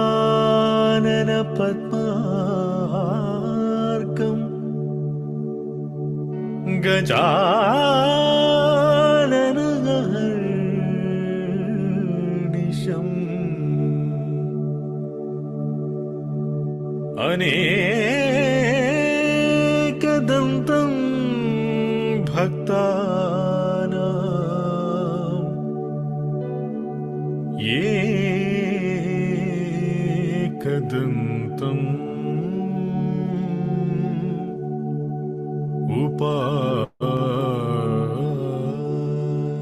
गजानन पद्मार्कम् गजानन अहर्निशम् अनेकदन्तं भक्तानां एकदन्तम्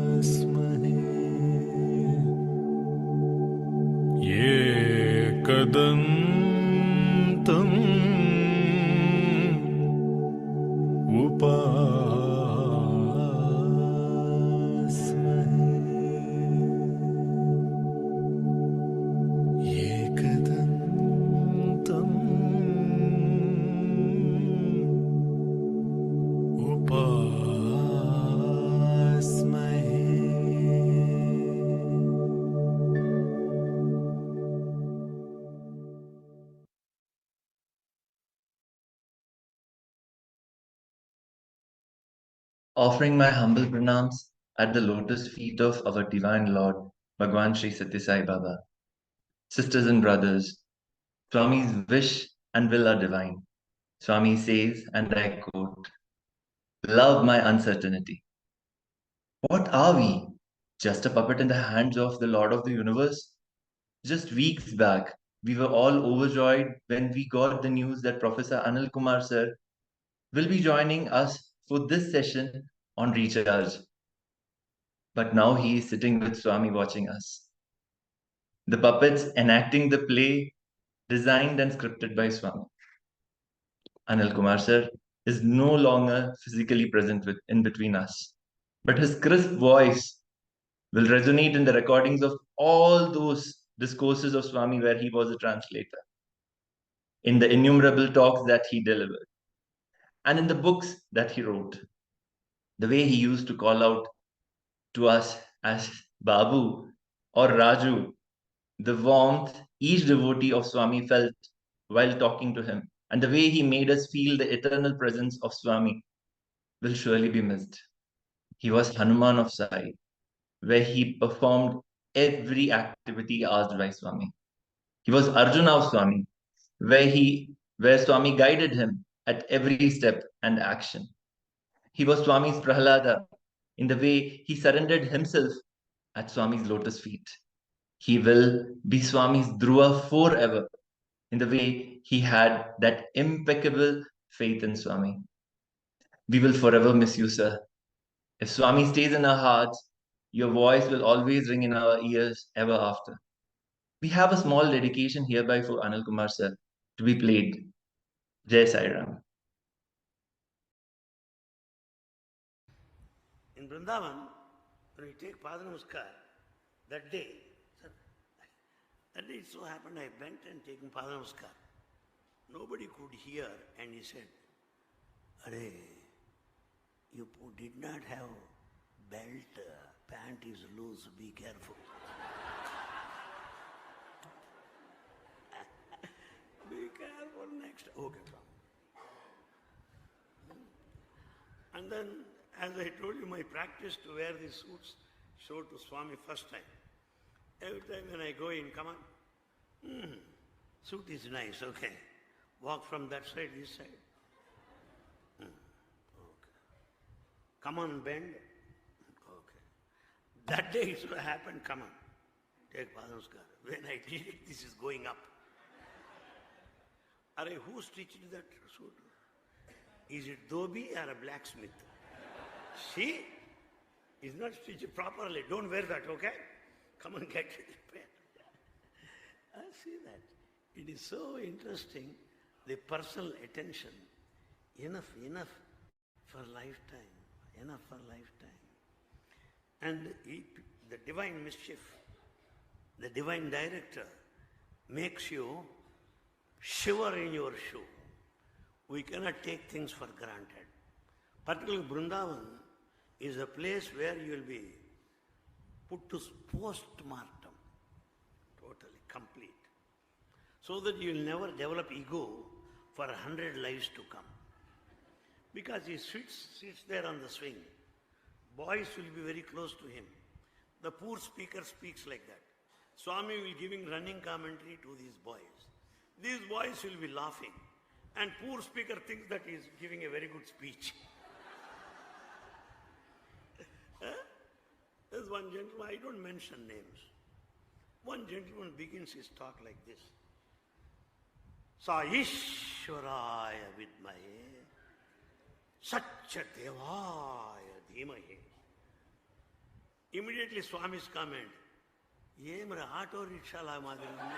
उपास्महे एकदन्तम् उपास्महे एकदन्तम् Offering my humble pranams at the lotus feet of our Divine Lord, Bhagwan Sri Satya Sai Baba. Sisters and brothers, Swami's wish and will are divine. Swami says, and I quote, "Love my uncertainty." What are we? Just a puppet in the hands of the Lord of the universe? Just weeks back, we were all overjoyed when we got the news that Professor Anil Kumar sir will be joining us for this session on Recharge. But now he is sitting with Swami watching us. The puppets enacting the play designed and scripted by Swami. Anil Kumar sir is no longer physically present in between us, but his crisp voice will resonate in the recordings of all those discourses of Swami where he was a translator, in the innumerable talks that he delivered, and in the books that he wrote. The way he used to call out to us as Babu or Raju, the warmth each devotee of Swami felt while talking to him, and the way he made us feel the eternal presence of Swami will surely be missed. He was Hanuman of Sai, where he performed every activity asked by Swami. He was Arjuna of Swami, where Swami guided him at every step and action. He was Swami's Prahlada in the way he surrendered himself at Swami's lotus feet. He will be Swami's Dhruva forever in the way he had that impeccable faith in Swami. We will forever miss you, sir. If Swami stays in our hearts, your voice will always ring in our ears ever after. We have a small dedication hereby for Anil Kumar sir to be played. Jai Sai Ram. In Vrindavan, when we take Pada Namaskar, that day it so happened I went and taken Pada Namaskar. Nobody could hear, and he said, "Are, you did not have belt, pant is loose, be careful." Be careful next. Okay, fine. And then As I told you, my practice to wear these suits showed to Swami first time. Every time when I go in, come on, suit is nice, okay. Walk from that side, this side. Okay. Come on, bend. Okay. That day it so happened, come on, take Padamaskar. When I did it, this is going up. Are who stitched that suit? Is it Dhobi or a blacksmith? See? It's not stitched properly. Don't wear that, okay? Come and get it repaired. I see that. It is so interesting, the personal attention. Enough for lifetime. Enough for lifetime. And the divine mischief, the divine director makes you shiver in your shoe. We cannot take things for granted. Particularly Vrindavan is a place where you will be put to post-mortem, totally, complete. So that you will never develop ego for 100 lives to come. Because he sits there on the swing. Boys will be very close to him. The poor speaker speaks like that. Swami will giving running commentary to these boys. These boys will be laughing. And poor speaker thinks that he is giving a very good speech. There's one gentleman, I don't mention names. One gentleman begins his talk like this. Sa Ishwaraya Vidmahe Satya Devaya Dhimahe. Immediately Swami's comment, Yemra auto rickshaw la madiri.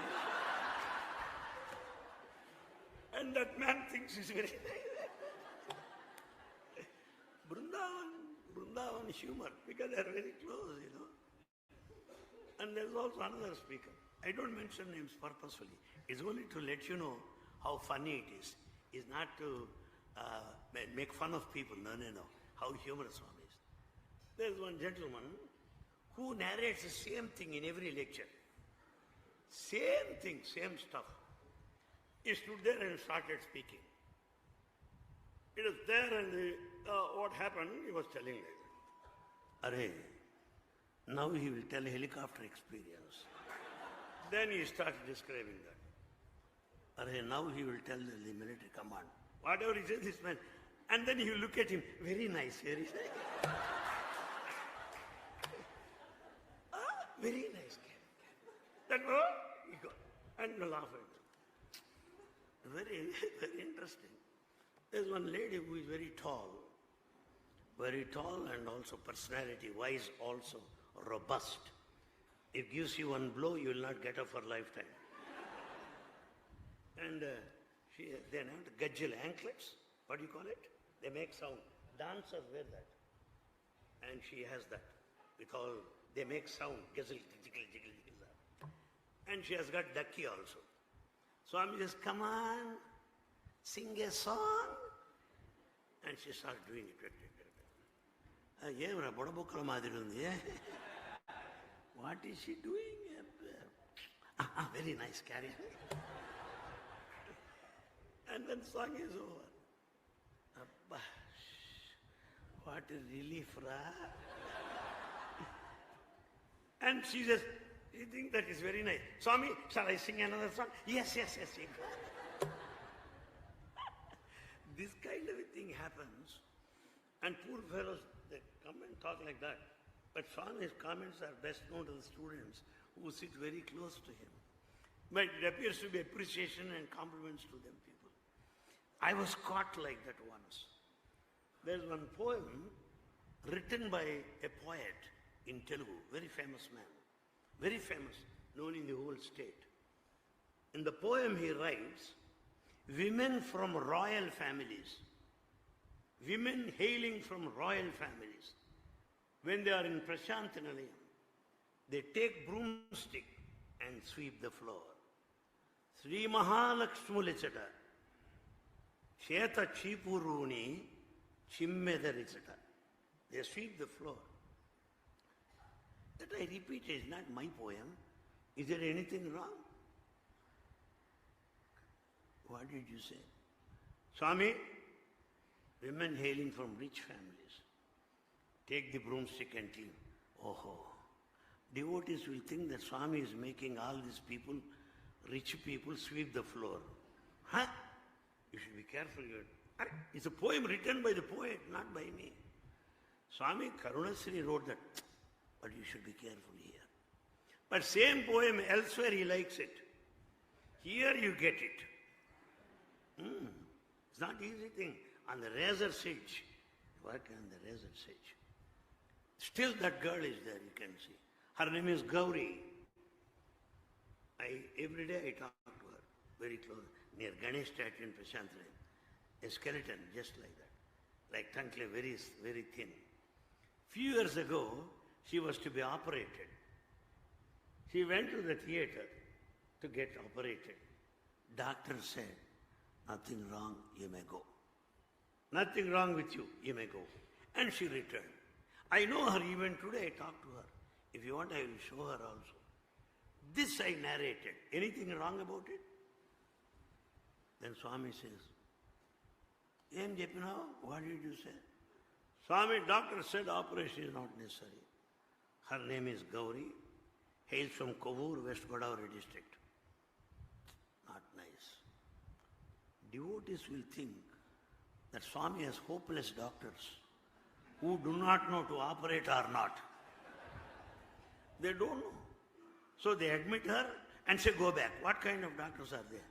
And that man thinks he's very nice. Vrindavan humor, because they're very close, you know. And there's also another speaker. I don't mention names purposefully. It's only to let you know how funny it is. It's not to make fun of people. No. How humorous one is. There's one gentleman who narrates the same thing in every lecture. Same thing, same stuff. He stood there and started speaking. It was there and what happened, he was telling like that. Arey, now he will tell helicopter experience. Then he started describing that. Arey, now he will tell the military command. Whatever he says, this man. And then he will look at him, very nice, very nice. Very nice. That he got, and laugh at him. Very, very interesting. There's one lady who is very tall and also personality wise, also robust. It gives you one blow, you will not get up for lifetime. And they have gajjal anklets, what do you call it? They make sound. Dancers wear that. And she has that. With all, they make sound, gazelle, jiggle, jiggle, jiggle. And she has got ducky also. So I'm just, come on, sing a song. And she started doing it. What is she doing? Very nice, carry. And then song is over. Abba, what a relief, Ra. And she says, you think that is very nice. Swami, shall I sing another song? Yes. Sing. This kind of a thing happens, and poor fellows, they come and talk like that. But Swami's comments are best known to the students who sit very close to him. But it appears to be appreciation and compliments to them people. I was caught like that once. There's one poem written by a poet in Telugu, very famous man. Very famous, known in the whole state. In the poem he writes, women from royal families, women hailing from royal families, when they are in Prashantinalayam, they take broomstick and sweep the floor. Sri Mahalakshmulichata, Sheta Chipuruni, Chimmedarichata. They sweep the floor. That I repeat, is not my poem. Is there anything wrong? What did you say? Swami, women hailing from rich families, take the broomstick and clean. Oh, devotees will think that Swami is making all these people, rich people, sweep the floor. Huh? You should be careful. It's a poem written by the poet, not by me. Swami Karunasri wrote that, but you should be careful here. But same poem elsewhere he likes it. Here you get it. It's not easy thing. On the razor's edge, work on the razor's edge. Still that girl is there, you can see. Her name is Gauri. Every day I talk to her, very close, near Ganesh statue in Prashanthalaya. A skeleton, just like that. Like tongue, very, very thin. Few years ago, she was to be operated. She went to the theater to get operated. Doctor said, nothing wrong, you may go. Nothing wrong with you, you may go. And she returned. I know her even today, I talked to her. If you want, I will show her also. This I narrated. Anything wrong about it? Then Swami says, Em Jepina, what did you say? Swami, doctor said operation is not necessary. Her name is Gauri, hails from Kovur, West Godavari district. Not nice. Devotees will think that Swami has hopeless doctors who do not know to operate or not. They don't know. So they admit her and say, go back. What kind of doctors are there?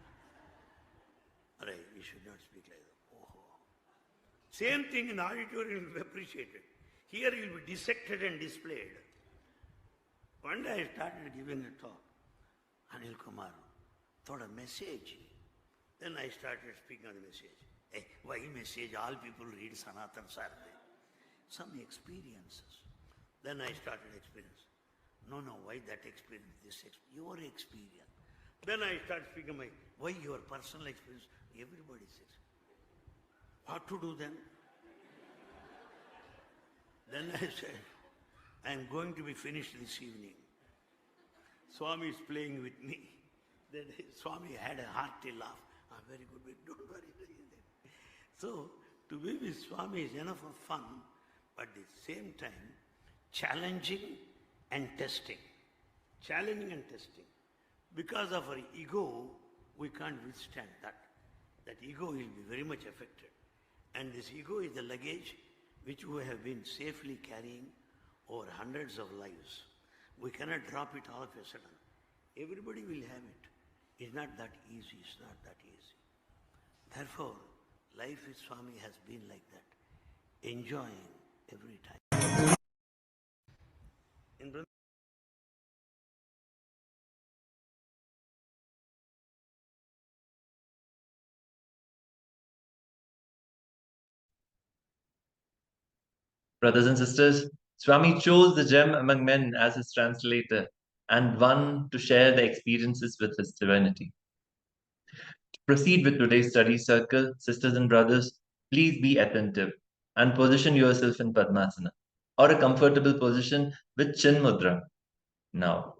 Alright, you should not speak like that. Same thing in the auditorium will be appreciated. Here you will be dissected and displayed. One day I started giving a talk. Anil Kumar thought a message. Then I started speaking on the message. Hey, why message? All people read Sanatan Sarve. Some experiences. Then I started experience. No, why that experience? Your experience. Then I started speaking why your personal experience? Everybody's experience. What to do then? Then I said, I am going to be finished this evening. Swami is playing with me. Then Swami had a hearty laugh. Very good, don't worry. So, to be with Swami is enough of fun, but at the same time, challenging and testing. Challenging and testing. Because of our ego, we can't withstand that. That ego will be very much affected. And this ego is the luggage which we have been safely carrying over hundreds of lives. We cannot drop it all of a sudden. Everybody will have it. It's not that easy. It's not that easy. Therefore, life with Swami has been like that. Enjoying every time. In Brothers and sisters, Swami chose the gem among men as his translator and one to share the experiences with his divinity. To proceed with today's study circle, sisters and brothers, please be attentive and position yourself in Padmasana or a comfortable position with Chin Mudra. Now,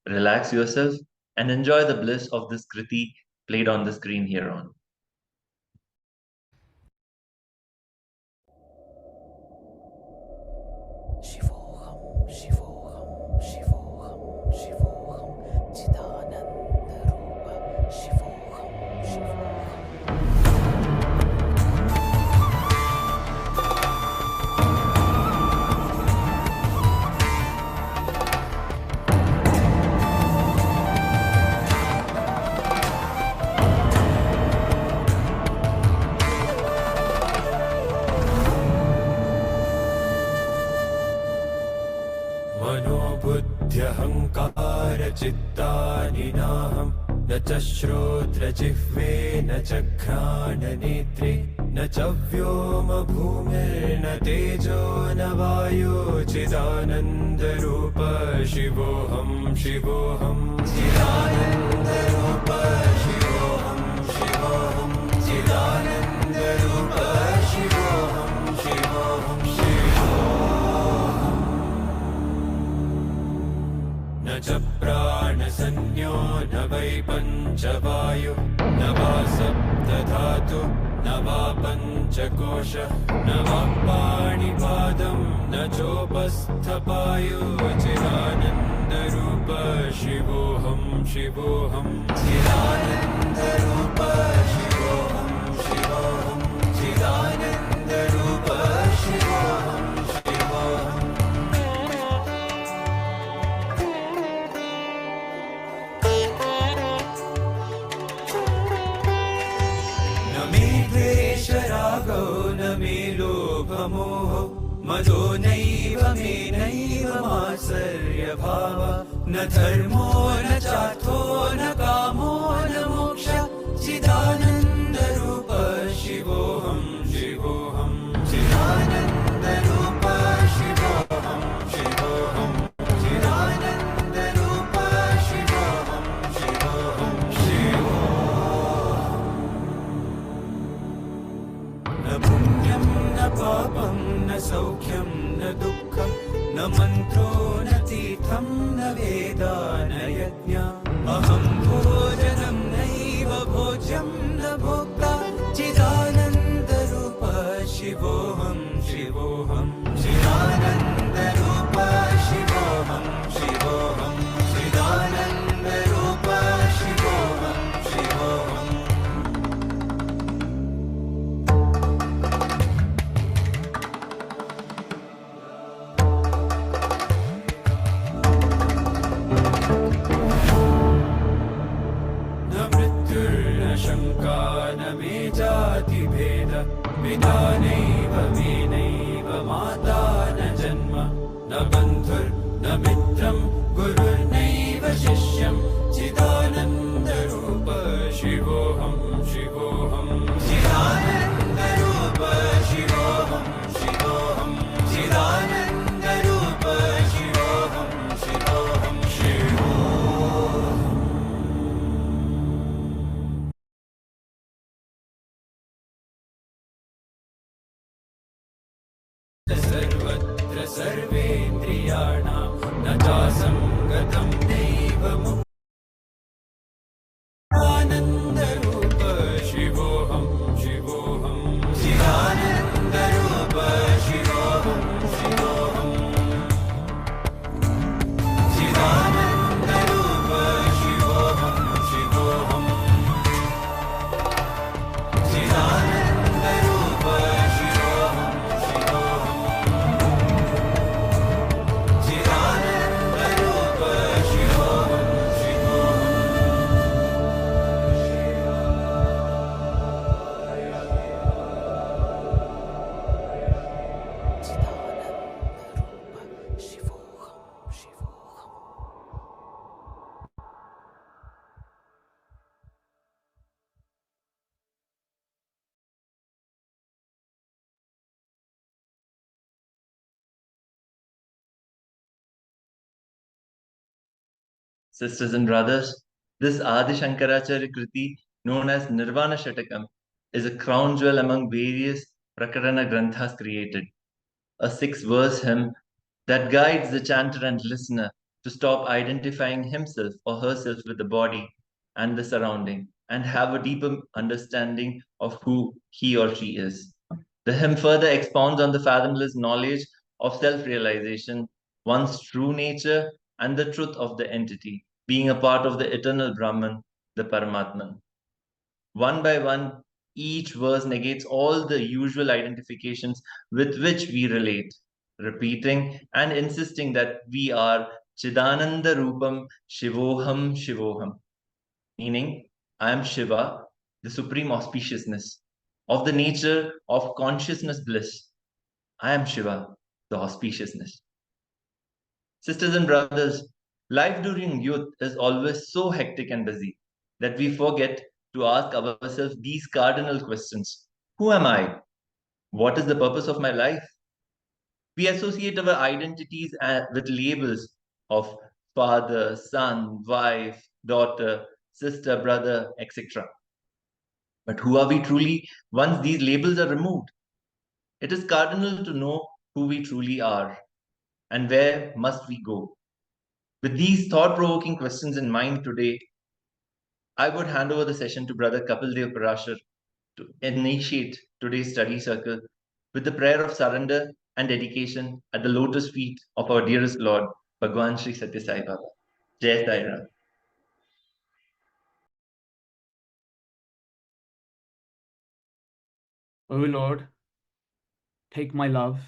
relax yourself and enjoy the bliss of this Kriti played on the screen here on. Shivoham, Shivoham, Shivoham, Shivoham, Chidananda Rupa, Shivoham, Shivoham. चित्तानि नाहं न च श्रोत्रजिह्वे न च घ्राणनेत्रे न च व्योमभूमिर्न तेजो न वायो चिदानन्दरूप शिवोऽहं शिवोऽहं चिदानन्दरूप शिवोऽहं शिवोऽहं चिदानन्दरूप शिवोऽहं शिवोऽहं न च प्राणसंज्ञो न वै पञ्चवायु न वा सप्तधातु न वा पञ्चकोश न वा पाणिपादम् न चोपस्थपायो चिदानन्दरूप शिवोऽहं शिवोऽहं चिदानन्दरूप शिवोऽहं शिवोऽहं चिदानन्दरूप शिवोऽहं शिवोऽहम् न मे द्वेषरागो न मे लोभमोहो मदो नैव मे नैव मात्सर्यभाव न धर्मो न चार्थो न कामो न मोक्ष चिदानन्दरूप शिवोऽहं शिवोऽहं चिदानन्दरूप शिवोऽहं शिवोऽहं चिदानन्दरूप शिवोऽहं शिवोऽहं शिवोऽहम् न पुण्यं न पापं न सौख्यं न दुःखं न मन्त्रो न तीर्थं न वेदा न यज्ञ अहं भोजनं नैव भोज्यं न भोक्ता चिदानन्दरूप शिवोऽहं शिवोऽहं चिदानन्दरूप शिवोऽहं शिवोऽहं चिदानन्दरूप शिवोऽहं शिवोऽहम् न मृत्युर्न शङ्का न मे जातिभेद पिता नैव मे नैव माता न जन्म न बन्धुर्न मित्रं गुरुर्नैव शिष्यं चिदानन्दरूप शिवोऽहं शिवोऽहं चिदानन्दरूप शिवोऽहं शिवोऽहं चिदानन्दरूप शिवोऽहं शिवोऽहं शिवोऽहम् सर्वत्र सर्वेन्द्रियाणां न चासङ्गतं नैव मुक्तानन्दरूप शिवोऽहं शिवोऽहं चिदानन्दरूप शिवोऽहं शिवोऽहं चिदानन्दरूप शिवोऽहं शिवोऽहं चिदानन्दरूप शिवोऽहं शिवोऽहं चिदानन्दरूप शिवोऽहं शिवोऽहम् Sisters and brothers, this Adi Shankaracharya Kriti, known as Nirvana Shatakam, is a crown jewel among various Prakarana Granthas created. A 6-verse hymn that guides the chanter and listener to stop identifying himself or herself with the body and the surrounding and have a deeper understanding of who he or she is. The hymn further expounds on the fathomless knowledge of self-realization, one's true nature, and the truth of the entity, being a part of the eternal Brahman, the Paramatman. One by one, each verse negates all the usual identifications with which we relate, repeating and insisting that we are Chidananda Rupam Shivoham Shivoham, meaning I am Shiva, the supreme auspiciousness, of the nature of consciousness bliss. I am Shiva, the auspiciousness. Sisters and brothers, life during youth is always so hectic and busy that we forget to ask ourselves these cardinal questions. Who am I? What is the purpose of my life? We associate our identities with labels of father, son, wife, daughter, sister, brother, etc. But who are we truly once these labels are removed? It is cardinal to know who we truly are and where must we go. With these thought-provoking questions in mind today, I would hand over the session to Brother Kapil Dev Parashar to initiate today's study circle with the prayer of surrender and dedication at the lotus feet of our dearest Lord, Bhagwan Sri Satya Sai Baba. Jai Sai Ram. O Lord, take my love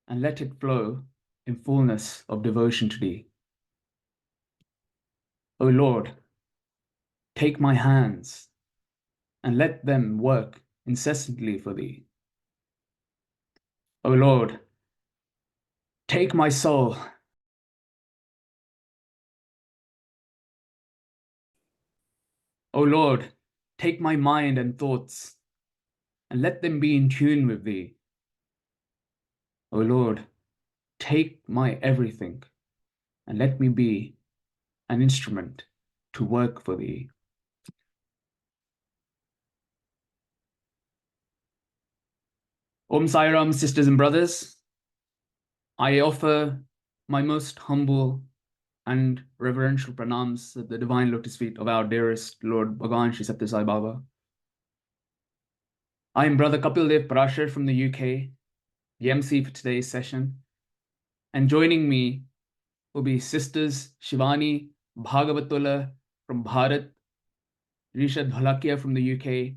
and let it flow in fullness of devotion to Thee. O Lord, take my hands and let them work incessantly for Thee. O Lord, take my soul O Lord, take my mind and thoughts and let them be in tune with Thee. O Lord, take my everything and let me be an instrument to work for Thee. Om Sai Ram, sisters and brothers. I offer my most humble and reverential pranams at the divine lotus feet of our dearest Lord Bhagwan Sri Satya Sai Baba. I am Brother Kapil Dev Parashar from the UK, the MC for today's session, and joining me will be sisters Shivani Bhagavatola from Bharat, Rishad Dholakia from the UK,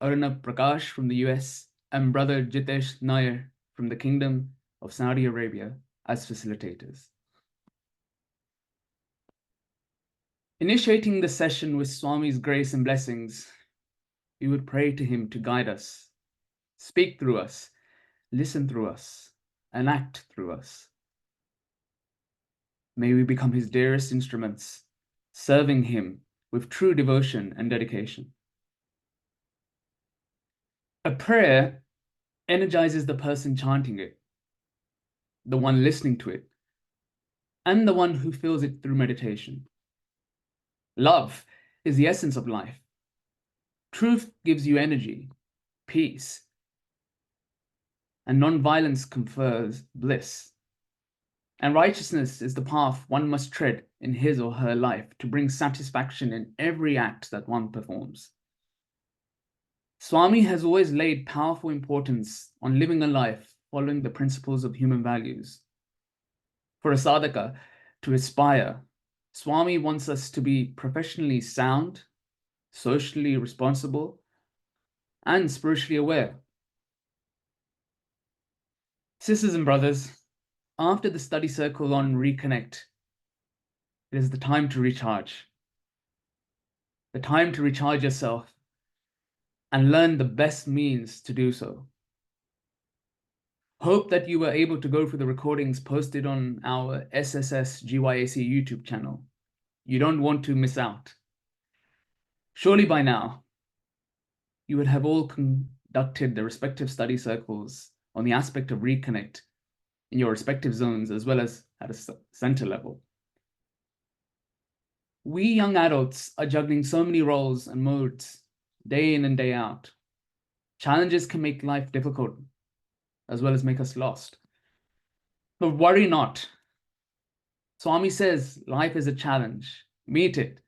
Arunab Prakash from the US, and Brother Jitesh Nair from the Kingdom of Saudi Arabia as facilitators. Initiating the session with Swami's grace and blessings, we would pray to him to guide us, speak through us, listen through us, and act through us. May we become his dearest instruments, serving him with true devotion and dedication. A prayer energizes the person chanting it, the one listening to it, and the one who feels it through meditation. Love is the essence of life. Truth gives you energy, peace, and non-violence confers bliss. And righteousness is the path one must tread in his or her life to bring satisfaction in every act that one performs. Swami has always laid powerful importance on living a life following the principles of human values. For a sadhaka to aspire, Swami wants us to be professionally sound, socially responsible, and spiritually aware. Sisters and brothers, after the study circle on Reconnect, it is the time to recharge. The time to recharge yourself and learn the best means to do so. Hope that you were able to go through the recordings posted on our SSS GYAC YouTube channel. You don't want to miss out. Surely by now, you would have all conducted the respective study circles on the aspect of Reconnect in your respective zones, as well as at a center level. We young adults are juggling so many roles and modes day in and day out. Challenges can make life difficult, as well as make us lost. But worry not. Swami says life is a challenge. Meet it.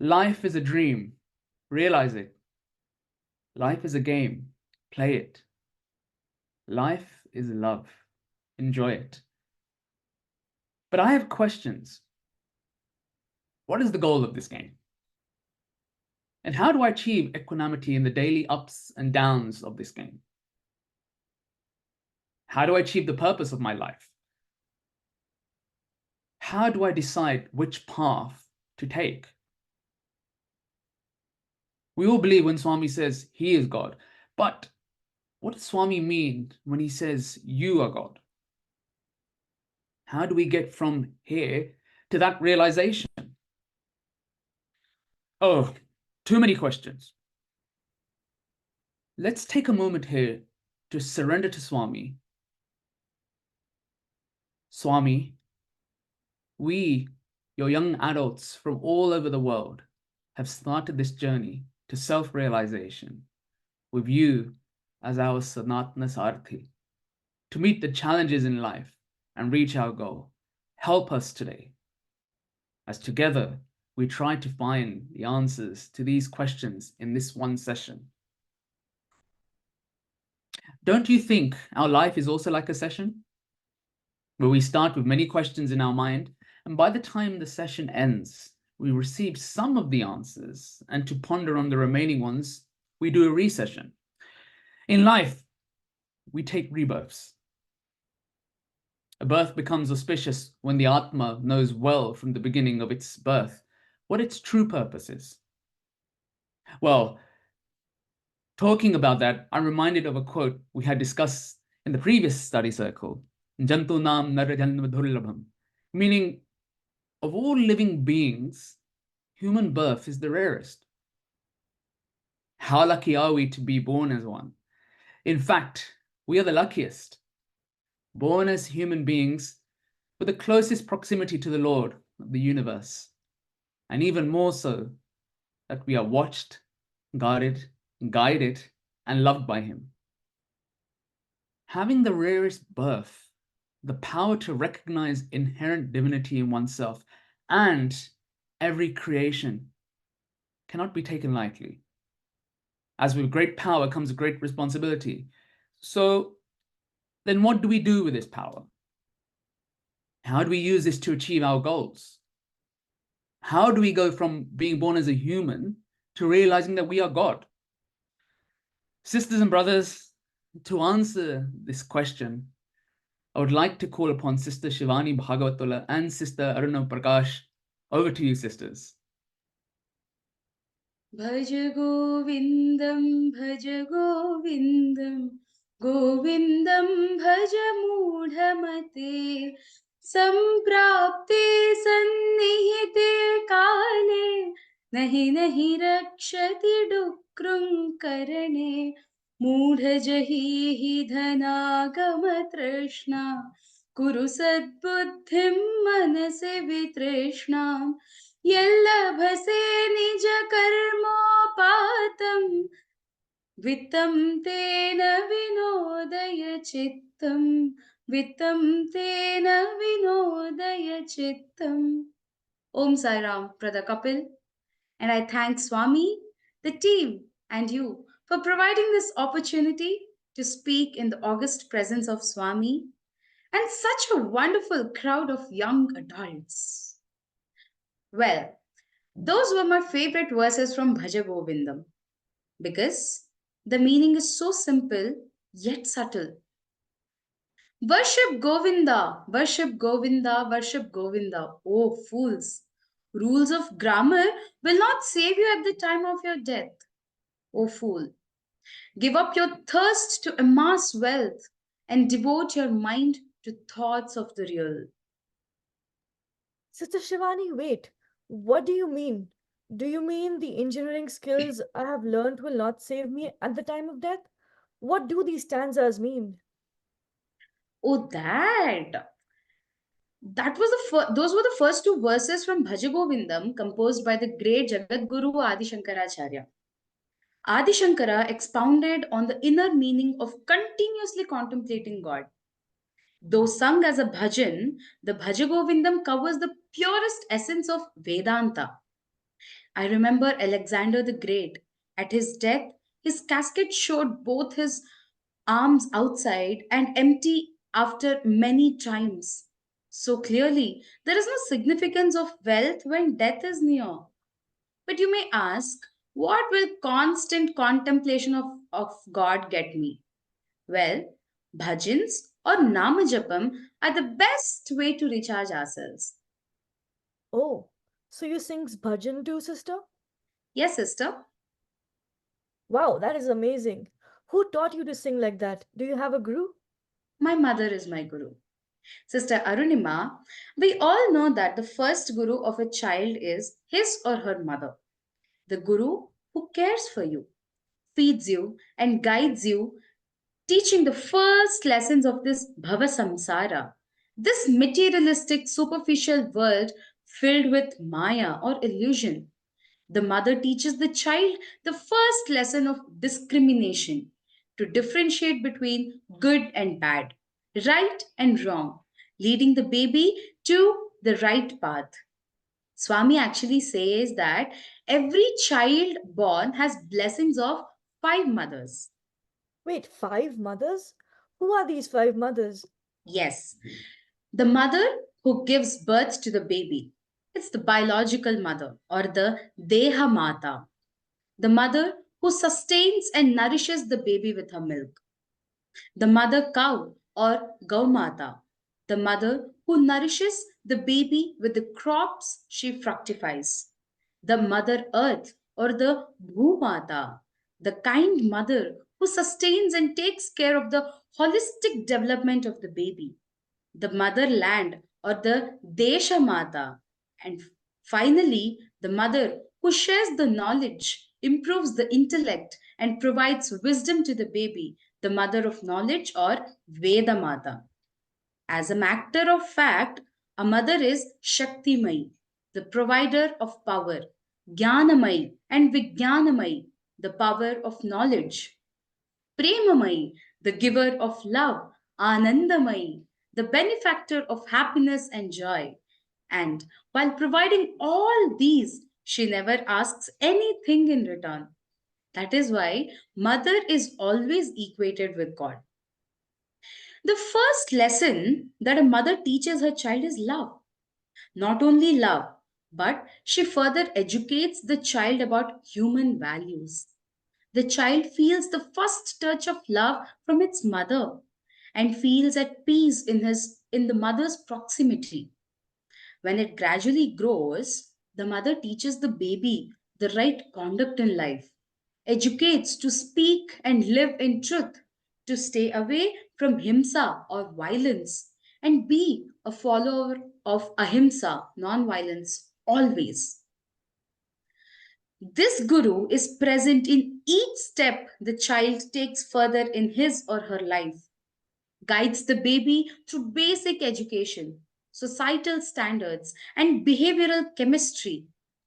Life is a dream. Realize it. Life is a game. Play it. Life is love. Enjoy it. But I have questions. What is the goal of this game? And how do I achieve equanimity in the daily ups and downs of this game? How do I achieve the purpose of my life? How do I decide which path to take? We all believe when Swami says he is God, but what does Swami mean when he says you are God? How do we get from here to that realization? Oh, too many questions. Let's take a moment here to surrender to Swami. Swami, we, your young adults from all over the world, have started this journey to self-realization with you as our Sanatana Sarthi to meet the challenges in life and reach our goal. Help us today, as together we try to find the answers to these questions in this one session. Don't you think our life is also like a session? Where we start with many questions in our mind, and by the time the session ends, we receive some of the answers, and to ponder on the remaining ones, we do a recession. In life, we take rebirths. A birth becomes auspicious when the Atma knows well from the beginning of its birth what its true purpose is. Well, talking about that, I'm reminded of a quote we had discussed in the previous study circle, Jantu nam narajanma durlabham, meaning of all living beings, human birth is the rarest. How lucky are we to be born as one? In fact, we are the luckiest. Born as human beings with the closest proximity to the Lord of the universe, and even more so, that we are watched, guarded, guided, and loved by Him. Having the rarest birth, the power to recognize inherent divinity in oneself and every creation cannot be taken lightly. As with great power comes great responsibility. So then what do we do with this power? How do we use this to achieve our goals? How do we go from being born as a human to realizing that we are God? Sisters and brothers, to answer this question, I would like to call upon Sister Shivani Bhagavatola and Sister Aruna Prakash. Over to you, sisters. भज गोविन्दं गोविन्दं भज मूढमते सम्प्राप्ते सन्निहिते काले नहि रक्षति डुक्रुङ्करणे मूढजहीहि धनागमतृष्णा कुरु सद्बुद्धिं मनसि वितृष्णाम् यल्लभसे निज कर्मोपातं वित्तं तेन विनोदय चित्तम्. Om Sai Ram, Brother Kapil. And I thank Swami, the team, and you for providing this opportunity to speak in the august presence of Swami and such a wonderful crowd of young adults. Well, those were my favorite verses from Bhaja Govindam because the meaning is so simple yet subtle. Worship Govinda, worship Govinda, worship Govinda. Oh, fools! Rules of grammar will not save you at the time of your death. Oh, fool! Give up your thirst to amass wealth and devote your mind to thoughts of the real. Sister Shivani, wait. What do you mean? Do you mean the engineering skills I have learned will not save me at the time of death? What do these stanzas mean? Oh, those were the first two verses from Bhaja Govindam composed by the great Jagadguru Adi Shankaracharya. Adi Shankara expounded on the inner meaning of continuously contemplating God. Though sung as a bhajan, the Bhaja Govindam covers the purest essence of Vedanta. I remember Alexander the Great. At his death, his casket showed both his arms outside and empty after many times. So clearly, there is no significance of wealth when death is near. But you may ask, what will constant contemplation of God get me? Well, bhajans or namajapam are the best way to recharge ourselves. Oh, so you sings bhajan too, sister? Yes, sister. Wow, that is amazing. Who taught you to sing like that? Do you have a guru? My mother is my guru. Sister Arunima, we all know that the first guru of a child is his or her mother. The guru who cares for you, feeds you, and guides you, teaching the first lessons of this bhava samsara, this materialistic, superficial world filled with maya or illusion. The mother teaches the child the first lesson of discrimination, to differentiate between good and bad, right and wrong, leading the baby to the right path. Swami actually says that every child born has blessings of 5 mothers. Wait, 5 mothers? Who are these 5 mothers? Yes, the mother who gives birth to the baby. It's the biological mother or the Deha Mata, the mother who sustains and nourishes the baby with her milk. The mother cow or Gaumata, the mother who nourishes the baby with the crops she fructifies. The mother earth or the Bhumata, the kind mother who sustains and takes care of the holistic development of the baby. The motherland or the Desha Mata. And finally, the mother who shares the knowledge, improves the intellect, and provides wisdom to the baby, the mother of knowledge or Veda Mata. As a matter of fact, a mother is Shaktimai, the provider of power, Jnanamai and Vijnanamai, the power of knowledge, Premamai, the giver of love, Anandamai, the benefactor of happiness and joy. And while providing all these, she never asks anything in return. That is why mother is always equated with God. The first lesson that a mother teaches her child is love. Not only love, but she further educates the child about human values. The child feels the first touch of love from its mother and feels at peace in the mother's proximity. When it gradually grows, the mother teaches the baby the right conduct in life, educates to speak and live in truth, to stay away from himsa or violence, and be a follower of ahimsa, non-violence, always. This guru is present in each step the child takes further in his or her life, guides the baby through basic education, societal standards, and behavioral chemistry,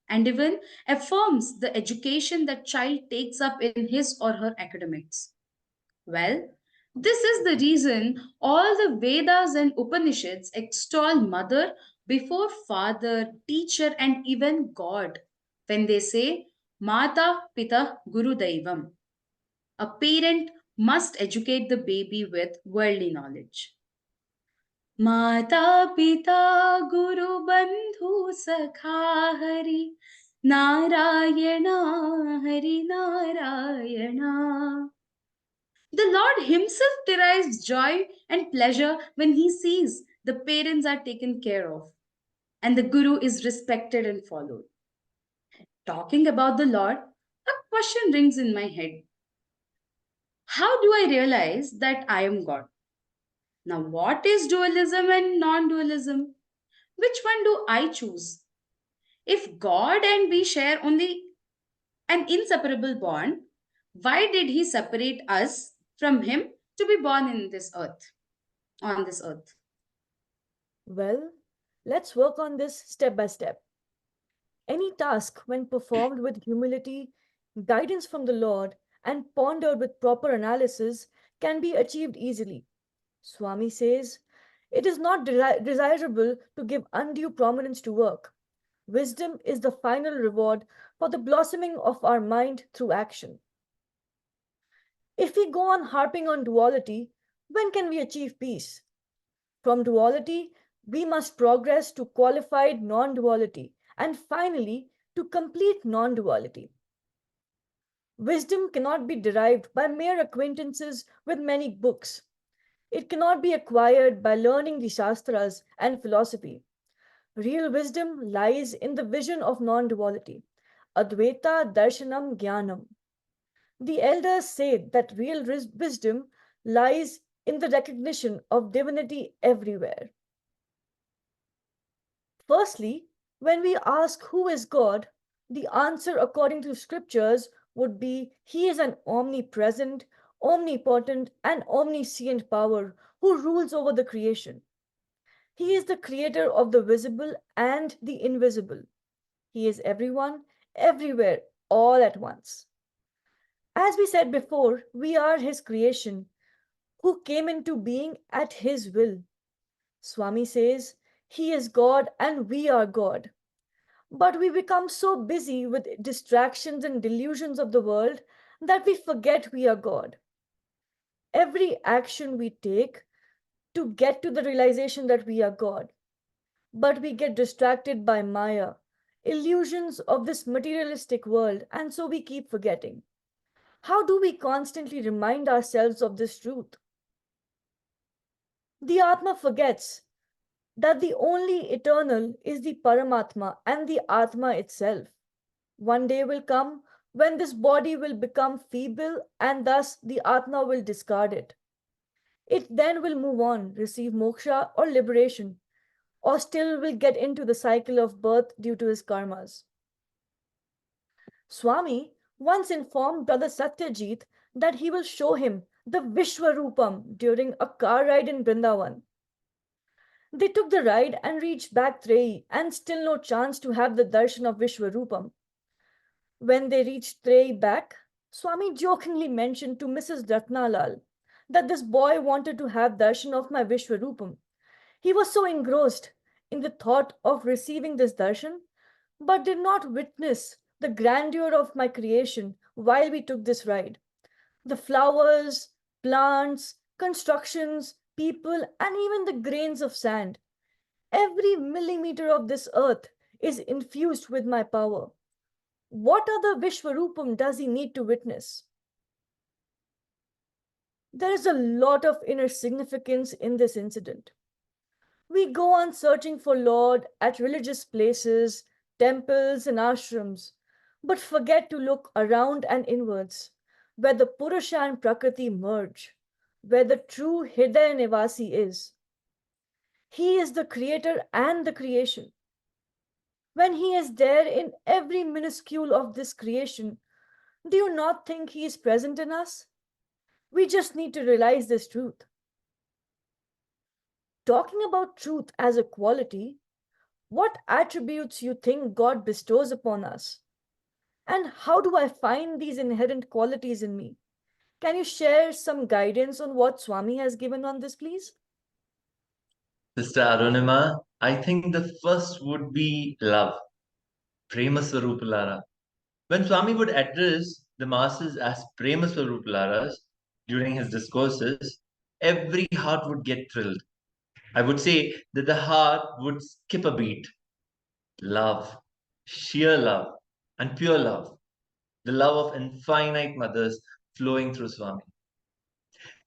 and even affirms the education that child takes up in his or her academics. Well, this is the reason all the Vedas and Upanishads extol mother before father, teacher, and even God when they say Mata Pita Guru Daivam. A parent must educate the baby with worldly knowledge. Mata Pita Guru Bandhu Sakha Hari Narayana Hari Narayana. The Lord Himself derives joy and pleasure when He sees the parents are taken care of and the Guru is respected and followed. Talking about the Lord, a question rings in my head. How do I realize that I am God? Now, what is dualism and non dualism? Which one do I choose? If God and we share only an inseparable bond, why did He separate us from Him to be born in this earth, on this earth? Well, let's work on this step by step. Any task, when performed with humility, guidance from the Lord, and pondered with proper analysis, can be achieved easily. Swami says, it is not desirable to give undue prominence to work. Wisdom is the final reward for the blossoming of our mind through action. If we go on harping on duality, when can we achieve peace? From duality, we must progress to qualified non duality and finally to complete non duality. Wisdom cannot be derived by mere acquaintances with many books. It cannot be acquired by learning the Shastras and philosophy. Real wisdom lies in the vision of non duality. Advaita Darshanam Jnanam. The elders say that real wisdom lies in the recognition of divinity everywhere. Firstly, when we ask who is God, the answer according to scriptures would be He is an omnipresent, omnipotent, and omniscient power who rules over the creation. He is the creator of the visible and the invisible. He is everyone, everywhere, all at once. As we said before, we are His creation, who came into being at His will. Swami says, He is God and we are God. But we become so busy with distractions and delusions of the world that we forget we are God. every action we take to get to the realization that we are God. But we get distracted by Maya, illusions of this materialistic world, and so we keep forgetting. How do we constantly remind ourselves of this truth? The Atma forgets that the only eternal is the Paramatma and the Atma itself. One day will come when this body will become feeble and thus the Atma will discard it. It then will move on, receive moksha or liberation, or still will get into the cycle of birth due to his karmas. Swami once informed Brother Satyajit that he will show him the Vishwarupam during a car ride in Vrindavan. They took the ride and reached back Trei, and still no chance to have the darshan of Vishwarupam. When they reached Trei back, Swami jokingly mentioned to Mrs. Ratnalal that this boy wanted to have darshan of my Vishwarupam. He was so engrossed in the thought of receiving this darshan, but did not witness the grandeur of my creation while we took this ride. The flowers, plants, constructions, people, and even the grains of sand. Every millimeter of this earth is infused with my power. What other Vishwarupam does he need to witness? There is a lot of inner significance in this incident. We go on searching for Lord at religious places, temples, and ashrams, but forget to look around and inwards, where the Purusha and Prakriti merge, where the true Hridaya Nivasi is. He is the creator and the creation. When he is there in every minuscule of this creation, do you not think he is present in us? We just need to realize this truth. Talking about truth as a quality, what attributes you think God bestows upon us? And how do I find these inherent qualities in me? Can you share some guidance on what Swami has given on this, please? Sister Arunima, I think the first would be love. Prema Swarupalara. When Swami would address the masses as Prema Swarupalaras during his discourses, every heart would get thrilled. I would say that the heart would skip a beat. Love, sheer love, and pure love. The love of infinite mothers flowing through Swami.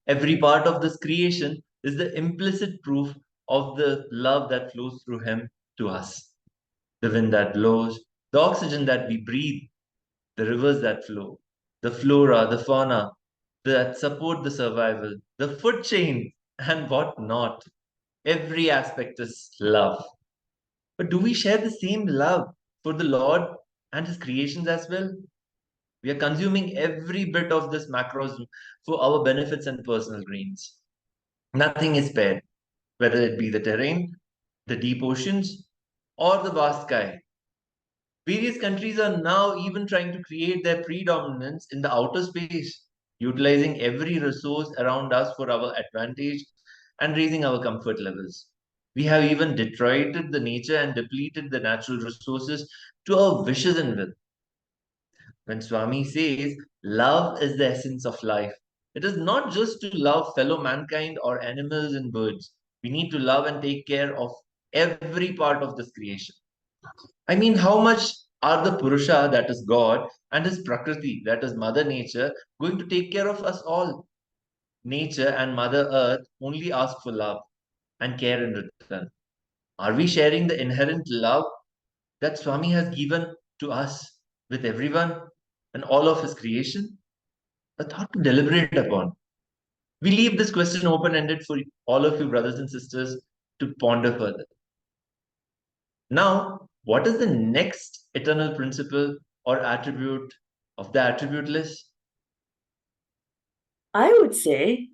Every part of this creation is the implicit proof of the love that flows through him to us. The wind that blows, the oxygen that we breathe, the rivers that flow, the flora, the fauna that support the survival, the food chain, and what not. Every aspect is love. But do we share the same love for the Lord and His creations as well? We are consuming every bit of this macrocosm for our benefits and personal gains. Nothing is spared, whether it be the terrain, the deep oceans, or the vast sky. Various countries are now even trying to create their predominance in the outer space, utilizing every resource around us for our advantage and raising our comfort levels. We have even deteriorated the nature and depleted the natural resources to our wishes and will. When Swami says love is the essence of life, it is not just to love fellow mankind or animals and birds. We need to love and take care of every part of this creation. I mean, how much are the Purusha, that is God, and his Prakriti, that is Mother Nature, going to take care of us all? Nature and Mother Earth only ask for love and care in return. Are we sharing the inherent love that Swami has given to us with everyone and all of his creation? A thought to deliberate upon. We leave this question open ended for all of you, brothers and sisters, to ponder further. Now, what is the next eternal principle or attribute of the attribute list? I would say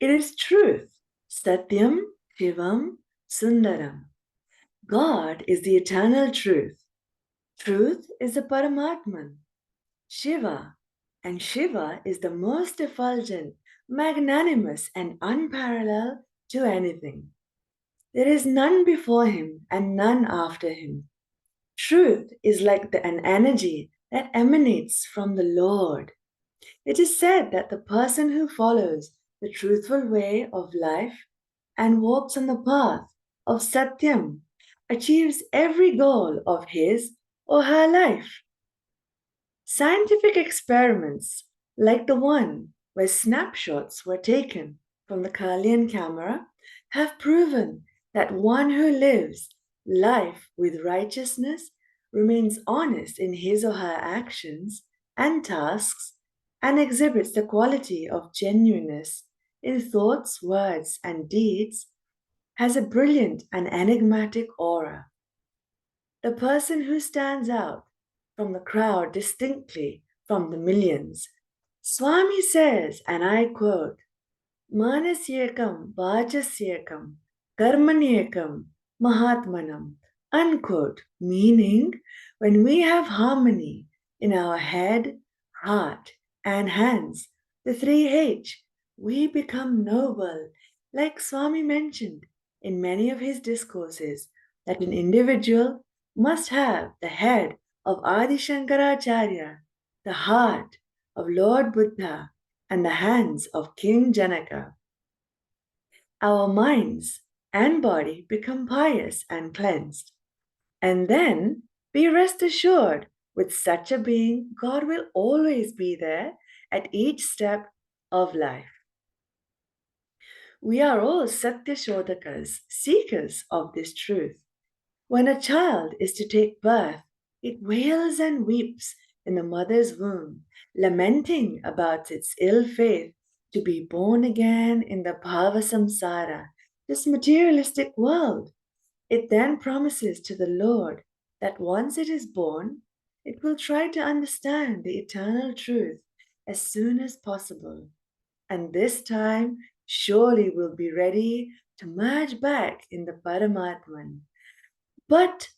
it is truth. Satyam, Shivam, Sundaram. God is the eternal truth. Truth is the Paramatman, Shiva, and Shiva is the most effulgent, magnanimous, and unparalleled to anything. There is none before him and none after him. Truth is like an energy that emanates from the Lord. It is said that the person who follows the truthful way of life and walks on the path of Satyam achieves every goal of his or her life. Scientific experiments, like the one where snapshots were taken from the Kalian camera, have proven that one who lives life with righteousness remains honest in his or her actions and tasks and exhibits the quality of genuineness in thoughts, words, and deeds, has a brilliant and enigmatic aura. The person who stands out from the crowd distinctly from the millions. Swami says, and I quote, Manasyekam Vachasyekam Karmanyekam Mahatmanam, unquote, meaning when we have harmony in our head, heart, and hands, the 3H, we become noble, like Swami mentioned in many of his discourses, that an individual must have the head of Adi Shankaracharya, the heart of Lord Buddha, and the hands of King Janaka. Our minds and body become pious and cleansed. And then be rest assured, with such a being, God will always be there at each step of life. We are all Satya Shodhakas, seekers of this truth. When a child is to take birth, it wails and weeps in the mother's womb, lamenting about its ill fate to be born again in the Bhava Samsara, this materialistic world. It then promises to the Lord that once it is born, it will try to understand the eternal truth as soon as possible, and this time surely will be ready to merge back in the Paramatman. But